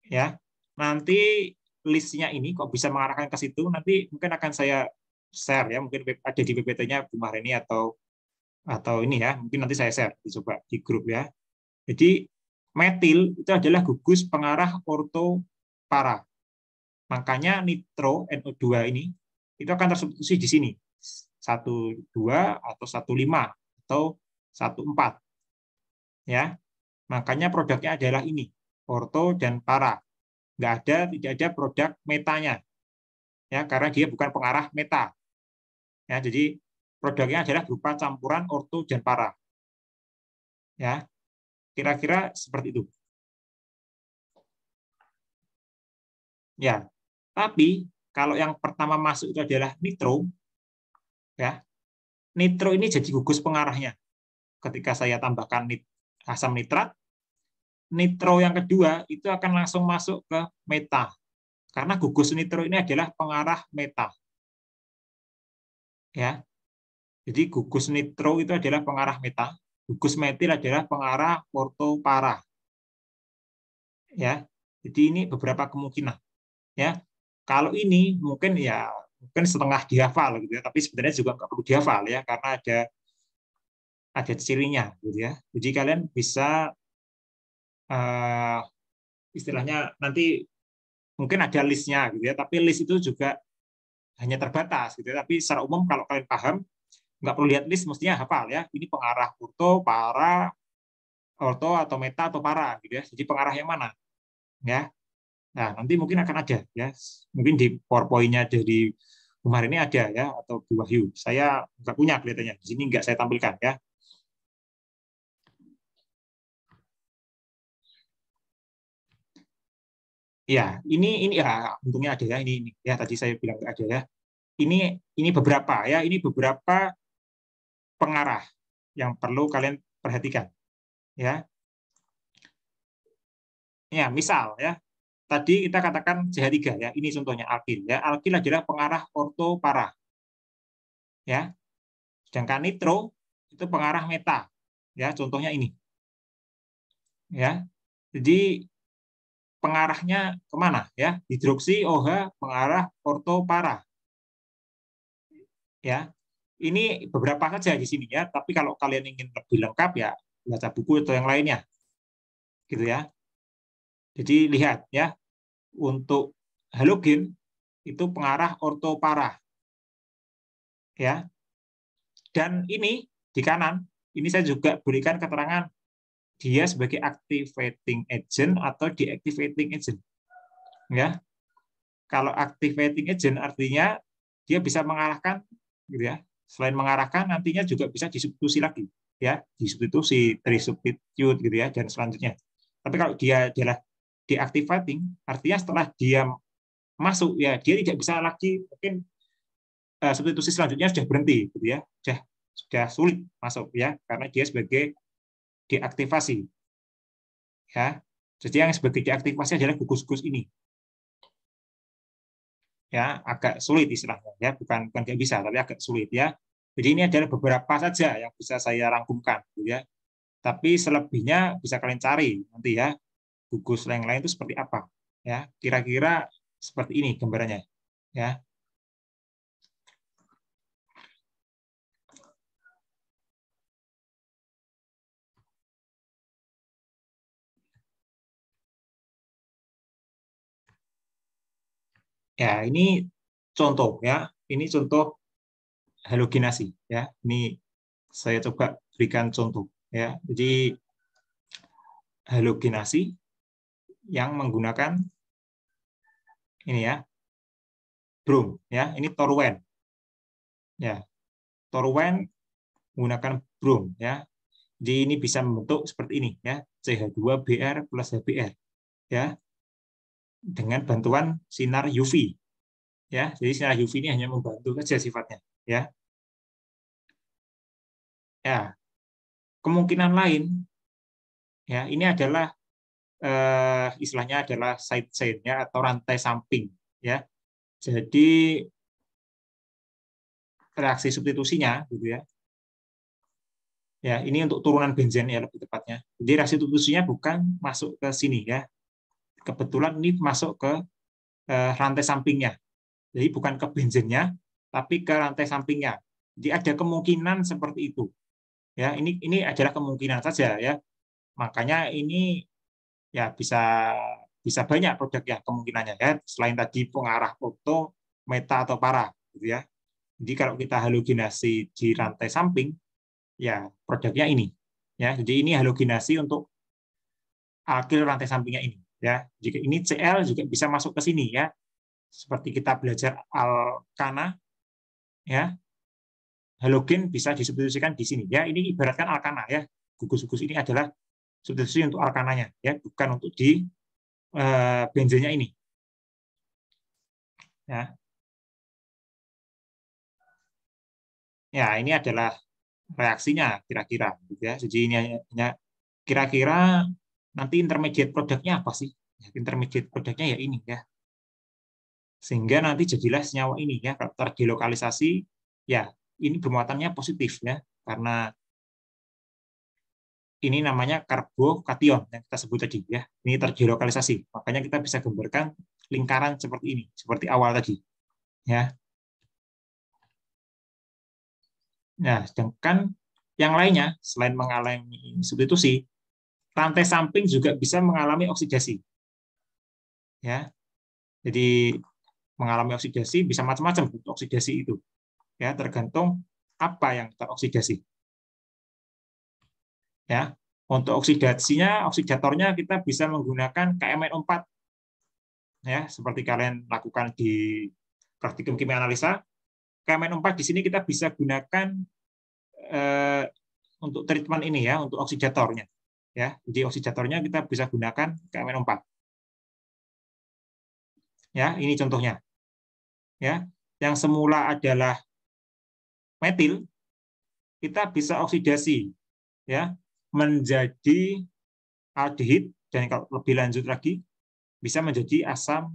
Ya, nanti listnya ini kok bisa mengarahkan ke situ, nanti mungkin akan saya share ya, mungkin ada di PPT-nya Bu Mahreni atau ini ya, mungkin nanti saya share, dicoba di grup ya. Jadi metil itu adalah gugus pengarah orto para. Makanya nitro NO2 ini itu akan tersubstitusi di sini 1,2 atau 1,5 atau 1,4 ya. Makanya produknya adalah ini orto dan para. Tidak ada produk metanya ya, karena dia bukan pengarah meta ya. Jadi produknya adalah berupa campuran orto dan para ya. Kira-kira seperti itu ya. Tapi kalau yang pertama masuk itu adalah nitro, ya, nitro ini jadi gugus pengarahnya. Ketika saya tambahkan asam nitrat, nitro yang kedua itu akan langsung masuk ke meta, karena gugus nitro ini adalah pengarah meta. Ya, jadi gugus nitro itu adalah pengarah meta, gugus metil adalah pengarah orto para. Ya, jadi ini beberapa kemungkinan. Ya. Kalau ini mungkin setengah dihafal gitu ya, tapi sebenarnya juga nggak perlu dihafal ya, karena ada cirinya gitu ya. Jadi kalian bisa istilahnya nanti mungkin ada listnya gitu ya, tapi list itu juga hanya terbatas gitu ya. Tapi secara umum kalau kalian paham, nggak perlu lihat list, mestinya hafal ya. Ini pengarah orto, para, orto atau meta atau para gitu ya. Jadi pengarah yang mana? Ya. Nah, nanti mungkin akan ada ya. Mungkin di PowerPoint-nya dari kemarin ini ada ya, atau Bu Wahyu. Saya nggak punya kelihatannya. Di sini nggak saya tampilkan ya. Ya, ini ya untungnya ada ya, ini ya, tadi saya bilang nggak ada ya. Ini beberapa ya, ini beberapa pengarah yang perlu kalian perhatikan ya. Ya, misal ya. Tadi kita katakan CH3 ya, ini contohnya alkil ya. Alkil adalah pengarah orto para. Ya. Sedangkan nitro itu pengarah meta. Ya, contohnya ini. Ya. Jadi pengarahnya kemana ya? Hidroksi OH pengarah orto para. Ya. Ini beberapa saja di sini ya, tapi kalau kalian ingin lebih lengkap ya baca buku atau yang lainnya. Gitu ya. Jadi lihat ya. Untuk halogen itu pengarah orto para. Ya. Dan ini di kanan, ini saya juga berikan keterangan dia sebagai activating agent atau deactivating agent. Ya. Kalau activating agent artinya dia bisa mengalahkan gitu ya, Selain mengarahkan, nantinya juga bisa disubstitusi lagi, ya, disubstitusi, trisubstitute gitu ya, dan selanjutnya. Tapi kalau dia adalah deactivating, artinya setelah dia masuk, ya dia tidak bisa lagi, mungkin substitusi selanjutnya sudah berhenti, gitu ya, sudah sulit masuk, ya, karena dia sebagai deaktivasi, ya. Jadi yang sebagai deaktivasi adalah gugus-gugus ini, ya, agak sulit istilahnya, ya, bukan nggak bisa, tapi agak sulit, ya. Jadi ini adalah beberapa saja yang bisa saya rangkumkan, ya. Tapi selebihnya bisa kalian cari nanti, ya, gugus yang lain itu seperti apa, ya. Kira-kira seperti ini gambarannya, ya. Ya, ini contoh, ya. Ini contoh halogenasi, ya. Ini saya coba berikan contoh, ya. Jadi halogenasi yang menggunakan ini, ya, brom, ya. Ini toluene, ya. Toluene menggunakan brom, ya. Jadi ini bisa membentuk seperti ini, ya, CH2Br plus HBr, ya, dengan bantuan sinar UV, ya. Jadi sinar UV ini hanya membantu saja sifatnya, ya. Ya, kemungkinan lain, ya, ini adalah istilahnya adalah side chain, ya, atau rantai samping, ya. Jadi reaksi substitusinya, gitu ya. Ya, ini untuk turunan benzen, ya, lebih tepatnya. Jadi reaksi substitusinya bukan masuk ke sini, ya. Kebetulan ini masuk ke rantai sampingnya. Jadi bukan ke benzennya, tapi ke rantai sampingnya. Jadi ada kemungkinan seperti itu. Ya, ini adalah kemungkinan saja, ya. Makanya ini, ya, bisa banyak produk ya kemungkinannya, ya. Selain tadi pengarah foto, meta atau para, gitu ya. Jadi kalau kita halogenasi di rantai samping, ya produknya ini, ya. Jadi ini halogenasi untuk alkil rantai sampingnya ini, ya. Jika ini Cl juga bisa masuk ke sini, ya. Seperti kita belajar alkana, ya. Halogen bisa disubstitusikan di sini, ya. Ini ibaratkan alkana, ya. Gugus-gugus ini adalah substitusi untuk alkananya, ya, bukan untuk di benzennya ini, ya. Ya, ini adalah reaksinya kira-kira, gitu ya. Jadi ini hanya kira-kira nanti intermediate produknya apa sih? Intermediate produknya ya ini, ya. Sehingga nanti jadilah senyawa ini, ya, kalau terdelokalisasi, ya, ini bermuatannya positif, ya, karena ini namanya karbokation yang kita sebut tadi, ya. Ini terdelokalisasi. Makanya kita bisa gambarkan lingkaran seperti ini, seperti awal tadi, ya. Nah, sedangkan yang lainnya selain mengalami substitusi, rantai samping juga bisa mengalami oksidasi, ya. Jadi mengalami oksidasi bisa macam-macam bentuk oksidasi itu, ya, tergantung apa yang teroksidasi, ya. Untuk oksidasinya, oksidatornya kita bisa menggunakan KMNO4, ya, seperti kalian lakukan di praktikum kimia analisa. KMNO4 di sini kita bisa gunakan untuk treatment ini, ya, untuk oksidatornya, ya. Jadi oksidatornya kita bisa gunakan KMNO4, ya. Ini contohnya, ya. Yang semula adalah metil, kita bisa oksidasi, ya, menjadi aldehid, dan kalau lebih lanjut lagi bisa menjadi asam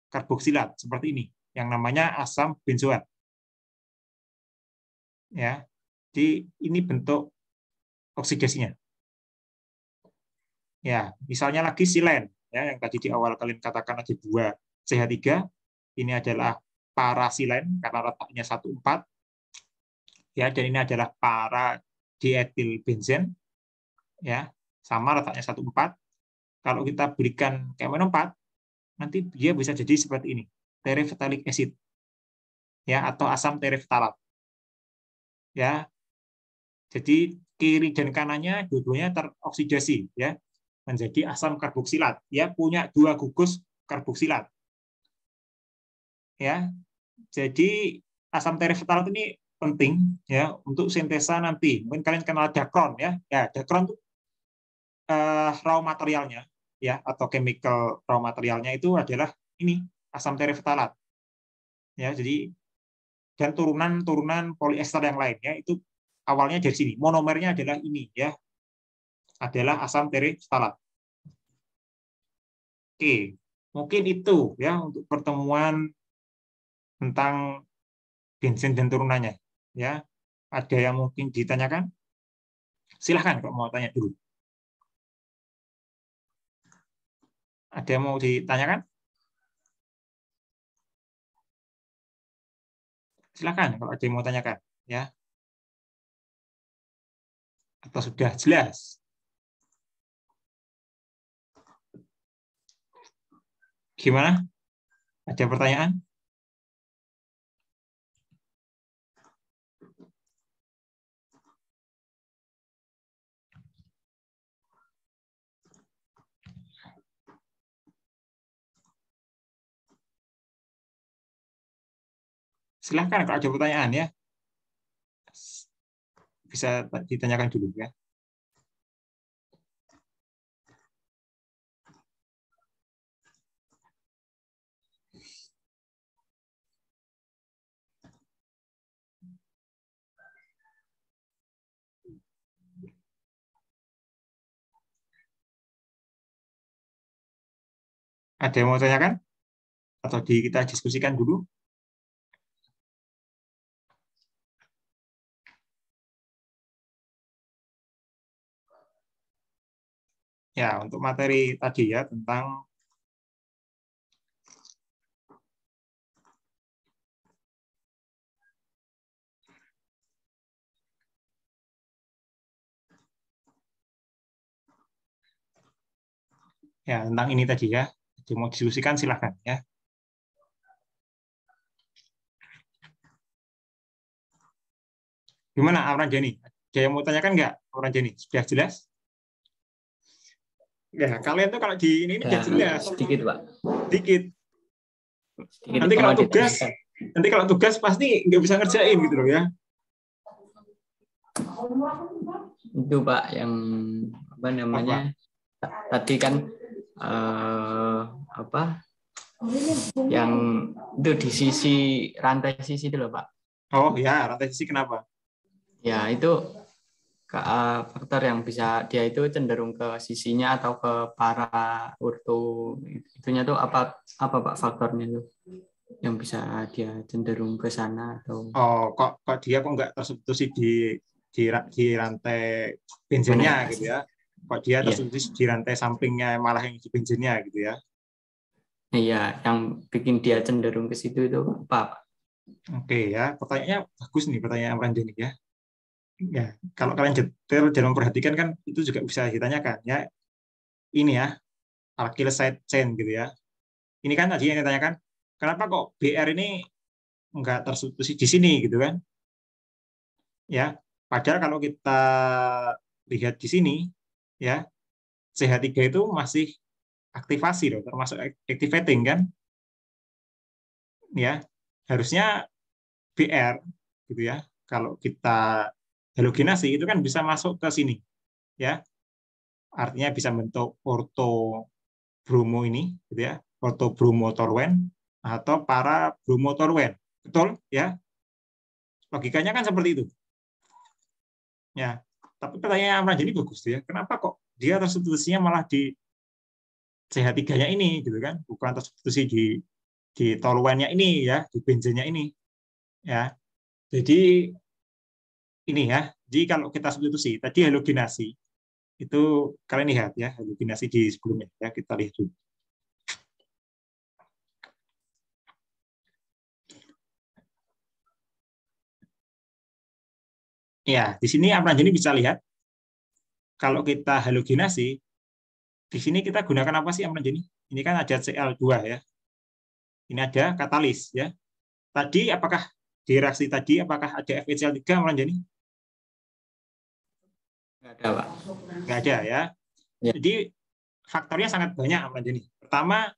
karboksilat seperti ini, yang namanya asam benzoat, ya. Jadi ini bentuk oksidasinya, ya. Misalnya lagi silen, ya, yang tadi di awal kalian katakan ada 2 CH3, ini adalah parasilen karena letaknya 1,4, ya, dan ini adalah para dietil benzen, ya, sama letaknya 1,4. Kalau kita berikan KMNO4, nanti dia bisa jadi seperti ini, terephthalic acid, ya, atau asam tereftalat, ya. Jadi kiri dan kanannya dua-duanya teroksidasi, ya, menjadi asam karboksilat, ya, punya 2 gugus karboksilat, ya. Jadi asam tereftalat ini penting ya untuk sintesa nanti. Mungkin kalian kenal Dacron ya. Ya, Dacron itu raw materialnya ya atau chemical raw materialnya itu adalah ini asam tereftalat. Ya, jadi dan turunan poliester yang lainnya itu awalnya dari sini. Monomernya adalah ini ya. Adalah asam tereftalat. Oke, mungkin itu ya untuk pertemuan tentang bensin dan turunannya. Ya, ada yang mungkin ditanyakan? Silahkan kalau mau tanya dulu. Ada yang mau ditanyakan? Silahkan kalau ada yang mau tanyakan. Ya. Atau sudah jelas? Gimana? Ada pertanyaan? Silahkan kalau ada pertanyaan ya. Bisa ditanyakan dulu ya. Ada yang mau tanyakan? Atau kita diskusikan dulu? Ya, untuk materi tadi ya tentang ya tentang ini tadi ya. Jadi mau diskusikan silahkan ya. Gimana Amran Jani? Ada yang mau tanyakan nggak Amran Jani? Sudah jelas? Ya, kalian tuh kalau di ini udah jelas. Sedikit, Pak. Dikit. Sedikit. Nanti kalau tugas pasti nggak bisa ngerjain gitu loh ya. Itu Pak yang apa namanya? Tadi kan yang itu di sisi rantai sisi itu loh Pak. Oh ya, rantai sisi kenapa? Ya itu faktor yang bisa dia itu cenderung ke sisinya atau ke para orto itunya tuh apa Pak faktornya tuh yang bisa dia cenderung ke sana atau kok dia kok nggak tersubstitusi di rantai bensinnya gitu ya? Kok dia tersubstitusi di rantai sampingnya malah yang di bensinnya gitu ya? Iya, yang bikin dia cenderung ke situ itu apa Pak? Oke ya, pertanyaannya bagus nih pertanyaan Amran Jani ya. Ya, kalau kalian detail dan memperhatikan kan itu juga bisa ditanyakan ya. Ini ya, alkyl side chain gitu ya. Ini kan tadi yang ditanyakan, kenapa kok BR ini enggak tersubstitusi di sini gitu kan? Ya, padahal kalau kita lihat di sini ya, CH3 itu masih aktivasi loh, termasuk activating kan? Ya, harusnya BR gitu ya. Kalau kita halogenasi itu kan bisa masuk ke sini ya, artinya bisa bentuk ortobromo ini gitu ya, ortobromotoluen atau para bromotoluen, betul ya, logikanya kan seperti itu ya. Tapi pertanyaan Amran Jani bagus ya, kenapa kok dia tersubstitusinya malah di CH3-nya ini gitu kan, bukan tersubstitusi di toluennya ini ya, di benzennya ini ya. Jadi ini ya, jadi kalau kita substitusi, tadi halogenasi, itu kalian lihat ya, halogenasi di sebelumnya, ya kita lihat dulu. Ya, di sini Amran Jani bisa lihat, kalau kita halogenasi, di sini kita gunakan apa sih Amran Jani? Ini kan ada Cl2 ya, ini ada katalis ya. Tadi apakah di reaksi tadi, apakah ada FeCl3 Amran Jani? Nggak ada, Pak. Nggak ada ya. Jadi faktornya sangat banyak Amran Jani. Pertama,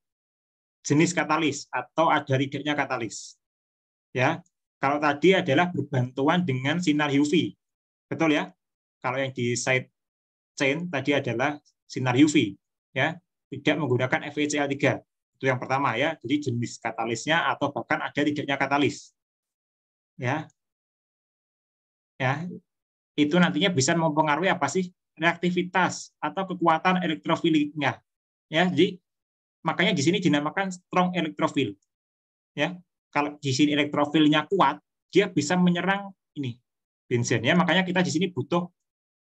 jenis katalis atau ada tidaknya katalis. Ya. Kalau tadi adalah berbantuan dengan sinar UV. Betul ya? Kalau yang di side chain tadi adalah sinar UV, ya. Tidak menggunakan FeCl3. Itu yang pertama ya. Jadi jenis katalisnya atau bahkan ada tidaknya katalis. Ya. Ya. Itu nantinya bisa mempengaruhi apa sih? Reaktivitas atau kekuatan elektrofiliknya. Ya, jadi makanya di sini dinamakan strong electrophile. Ya. Kalau di sini elektrofilnya kuat, dia bisa menyerang ini benzen ya. Makanya kita di sini butuh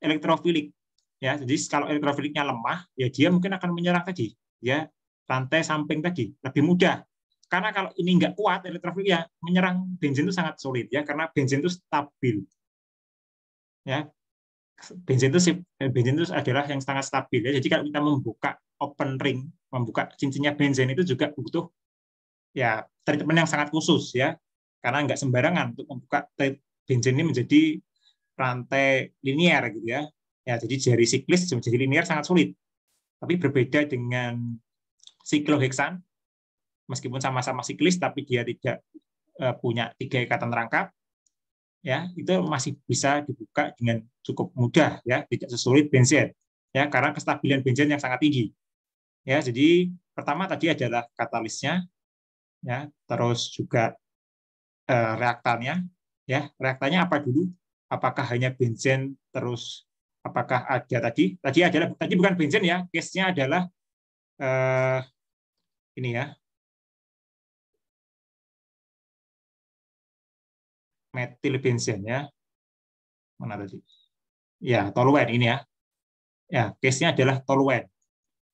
elektrofilik. Ya, jadi kalau elektrofiliknya lemah, ya dia mungkin akan menyerang tadi, ya rantai samping tadi lebih mudah. Karena kalau ini nggak kuat elektrofiliknya, menyerang benzen itu sangat sulit ya, karena benzen itu stabil. Ya, benzen itu adalah yang sangat stabil ya. Jadi kalau kita membuka open ring, membuka cincinnya benzen itu juga butuh ya treatment yang sangat khusus ya, karena nggak sembarangan untuk membuka benzen ini menjadi rantai linear gitu ya. Ya, jadi jari siklis menjadi linear sangat sulit. Tapi berbeda dengan sikloheksan, meskipun sama-sama siklis tapi dia tidak punya 3 ikatan rangkap, ya itu masih bisa dibuka dengan cukup mudah ya, tidak sesulit benzen ya, karena kestabilan benzen yang sangat tinggi. Ya, jadi pertama tadi adalah katalisnya. Ya, terus juga reaktannya, ya reaktannya apa dulu? Apakah hanya benzen, terus apakah ada tadi bukan benzen ya, case-nya adalah ini ya, metil benzen ya, mana tadi? Ya toluen ini ya, ya case-nya adalah toluen.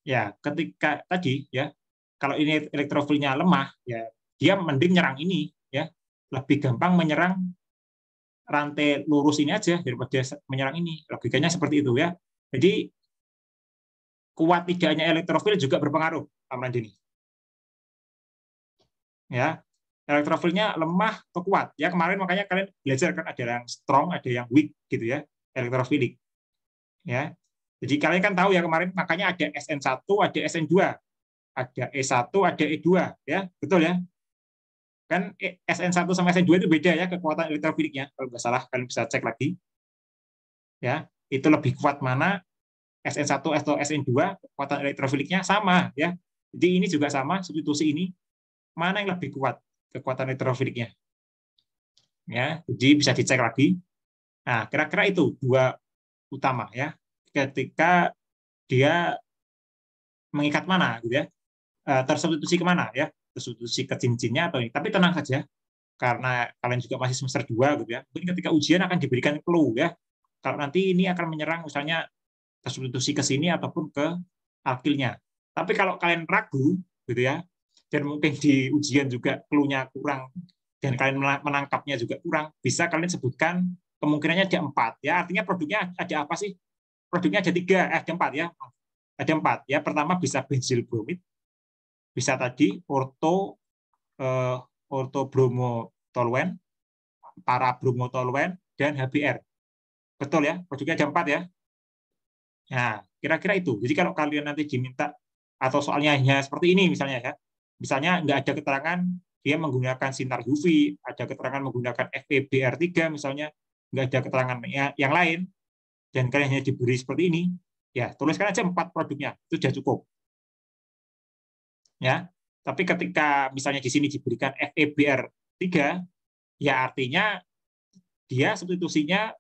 Ya ketika tadi ya, kalau ini elektrofilnya lemah, ya dia mending nyerang ini, ya lebih gampang menyerang rantai lurus ini aja daripada menyerang ini. Logikanya seperti itu ya. Jadi kuat tidaknya elektrofil juga berpengaruh, Pak Mandini. Ya, elektrofilnya lemah atau kuat. Ya kemarin makanya kalian belajar kan ada yang strong, ada yang weak gitu ya, elektrofilik. Ya. Jadi kalian kan tahu ya kemarin makanya ada SN1, ada SN2. Ada E1, ada E2, ya betul ya. Kan SN1 sama SN2 itu beda ya kekuatan elektrofiliknya. Kalau nggak salah kalian bisa cek lagi. Ya, itu lebih kuat mana SN1 atau SN2 kekuatan elektrofiliknya sama ya. Jadi ini juga sama substitusi ini mana yang lebih kuat kekuatan elektrofiliknya. Ya, jadi bisa dicek lagi. Nah, kira-kira itu 2 utama ya. Ketika dia mengikat mana gitu ya. Tersubstitusi kemana ya, tersubstitusi ke cincinnya atau ini. Tapi tenang saja, karena kalian juga masih semester 2 gitu ya. Mungkin ketika ujian akan diberikan clue ya. Kalau nanti ini akan menyerang misalnya tersubstitusi ke sini ataupun ke alkilnya. Tapi kalau kalian ragu gitu ya, dan mungkin di ujian juga clue-nya kurang dan kalian menangkapnya juga kurang, bisa kalian sebutkan kemungkinannya ada 4 ya. Artinya produknya ada apa sih? Produknya ada 3, ada 4 ya. Ada 4 ya. Pertama bisa benzyl bromid, bisa tadi ortobromotoluen, parabromotoluen, dan HBr. Betul ya, produknya ada 4 ya. Nah, kira-kira itu. Jadi kalau kalian nanti diminta atau soalnya hanya seperti ini misalnya ya, misalnya nggak ada keterangan dia menggunakan sinar UV, ada keterangan menggunakan FeBr3 misalnya, nggak ada keterangan yang lain, dan kalian hanya diberi seperti ini, ya tuliskan aja 4 produknya, itu sudah cukup. Ya, tapi ketika misalnya di sini diberikan FeBr3, ya artinya dia substitusinya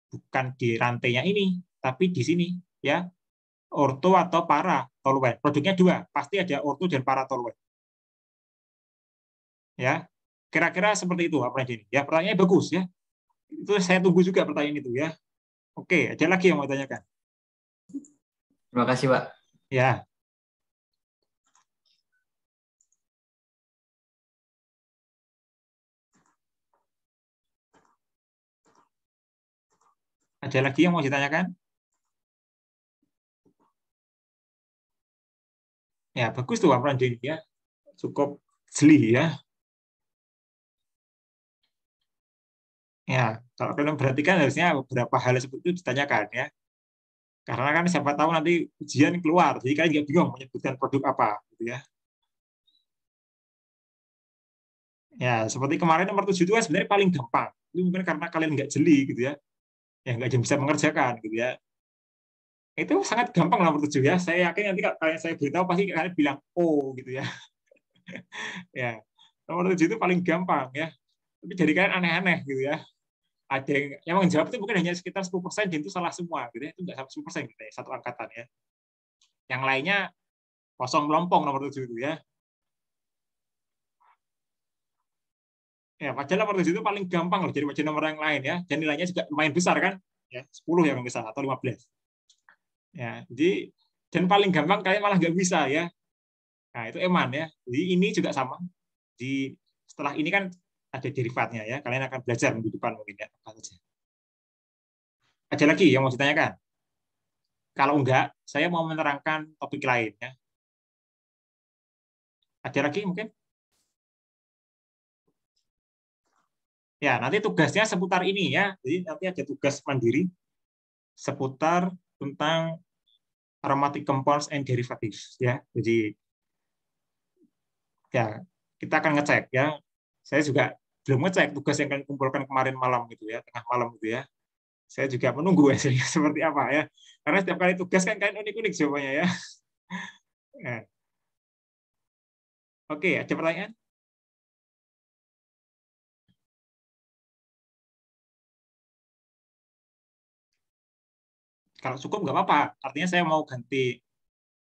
bukan di rantainya ini, tapi di sini ya, orto atau para toluen. Produknya 2, pasti ada orto dan para toluen. Ya, kira-kira seperti itu apa ini? Ya, pertanyaannya bagus ya. Itu saya tunggu juga pertanyaan itu ya. Oke, ada lagi yang mau tanyakan? Terima kasih, Pak. Ya. Ada lagi yang mau ditanyakan? Ya, bagus tuh Pak Pranjini ya. Cukup jeli ya. Ya, kalau kalian perhatikan harusnya beberapa hal seperti itu ditanyakan ya. Karena kan siapa tahu nanti ujian keluar, jadi kalian juga bingung menyebutkan produk apa gitu ya. Ya, seperti kemarin nomor 7 itu kan sebenarnya paling gampang. Itu mungkin karena kalian nggak jeli gitu ya. Ya nggak bisa mengerjakan gitu ya. Itu sangat gampang nomor 7 ya. Saya yakin nanti kalau kalian saya beritahu pasti kalian bilang oh gitu ya. Ya. Nomor 7 itu paling gampang ya. Tapi jadi kalian aneh-aneh gitu ya. Ada yang menjawab itu mungkin hanya sekitar 10% dan itu salah semua gitu ya. Itu nggak sampai 10% gitu ya, satu angkatan ya. Yang lainnya kosong melompong nomor 7 itu ya. Ya, padahal nomor 7 itu paling gampang loh jadi wajib nomor yang lain ya. Dan nilainya juga lumayan besar kan? Ya, 10 yang besar atau 15. Ya, jadi dan paling gampang kalian malah nggak bisa ya. Nah, itu eman ya. Jadi ini juga sama. Di setelah ini kan ada derivatnya ya. Kalian akan belajar minggu depan mungkin ya. Ada lagi yang mau ditanyakan? Kalau enggak, saya mau menerangkan topik lain ya. Ada lagi mungkin? Ya, nanti tugasnya seputar ini ya. Jadi nanti ada tugas mandiri seputar tentang aromatic compounds and derivatives ya. Jadi ya, kita akan ngecek ya. Saya juga belum ngecek tugas yang kalian kumpulkan kemarin malam gitu ya, tengah malam gitu ya. Saya juga menunggu hasilnya seperti apa ya. Karena setiap kali tugas kan kalian unik-unik jawabannya ya. Ya. Oke, ada pertanyaan? Kalau cukup nggak apa-apa. Artinya saya mau ganti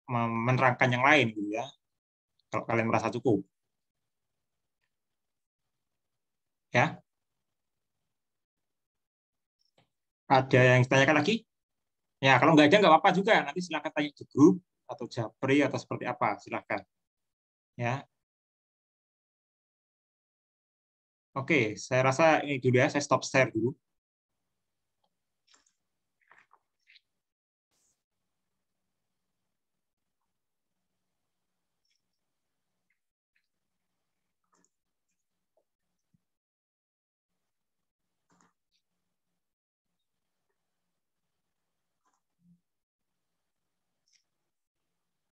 menerangkan yang lain gitu ya. Kalau kalian merasa cukup. Ya. Ada yang ditanyakan lagi? Ya, kalau nggak ada nggak apa-apa juga. Nanti silakan tanya di grup atau japri atau seperti apa. Silakan. Ya. Oke, saya rasa ini dulu ya. Saya stop share dulu.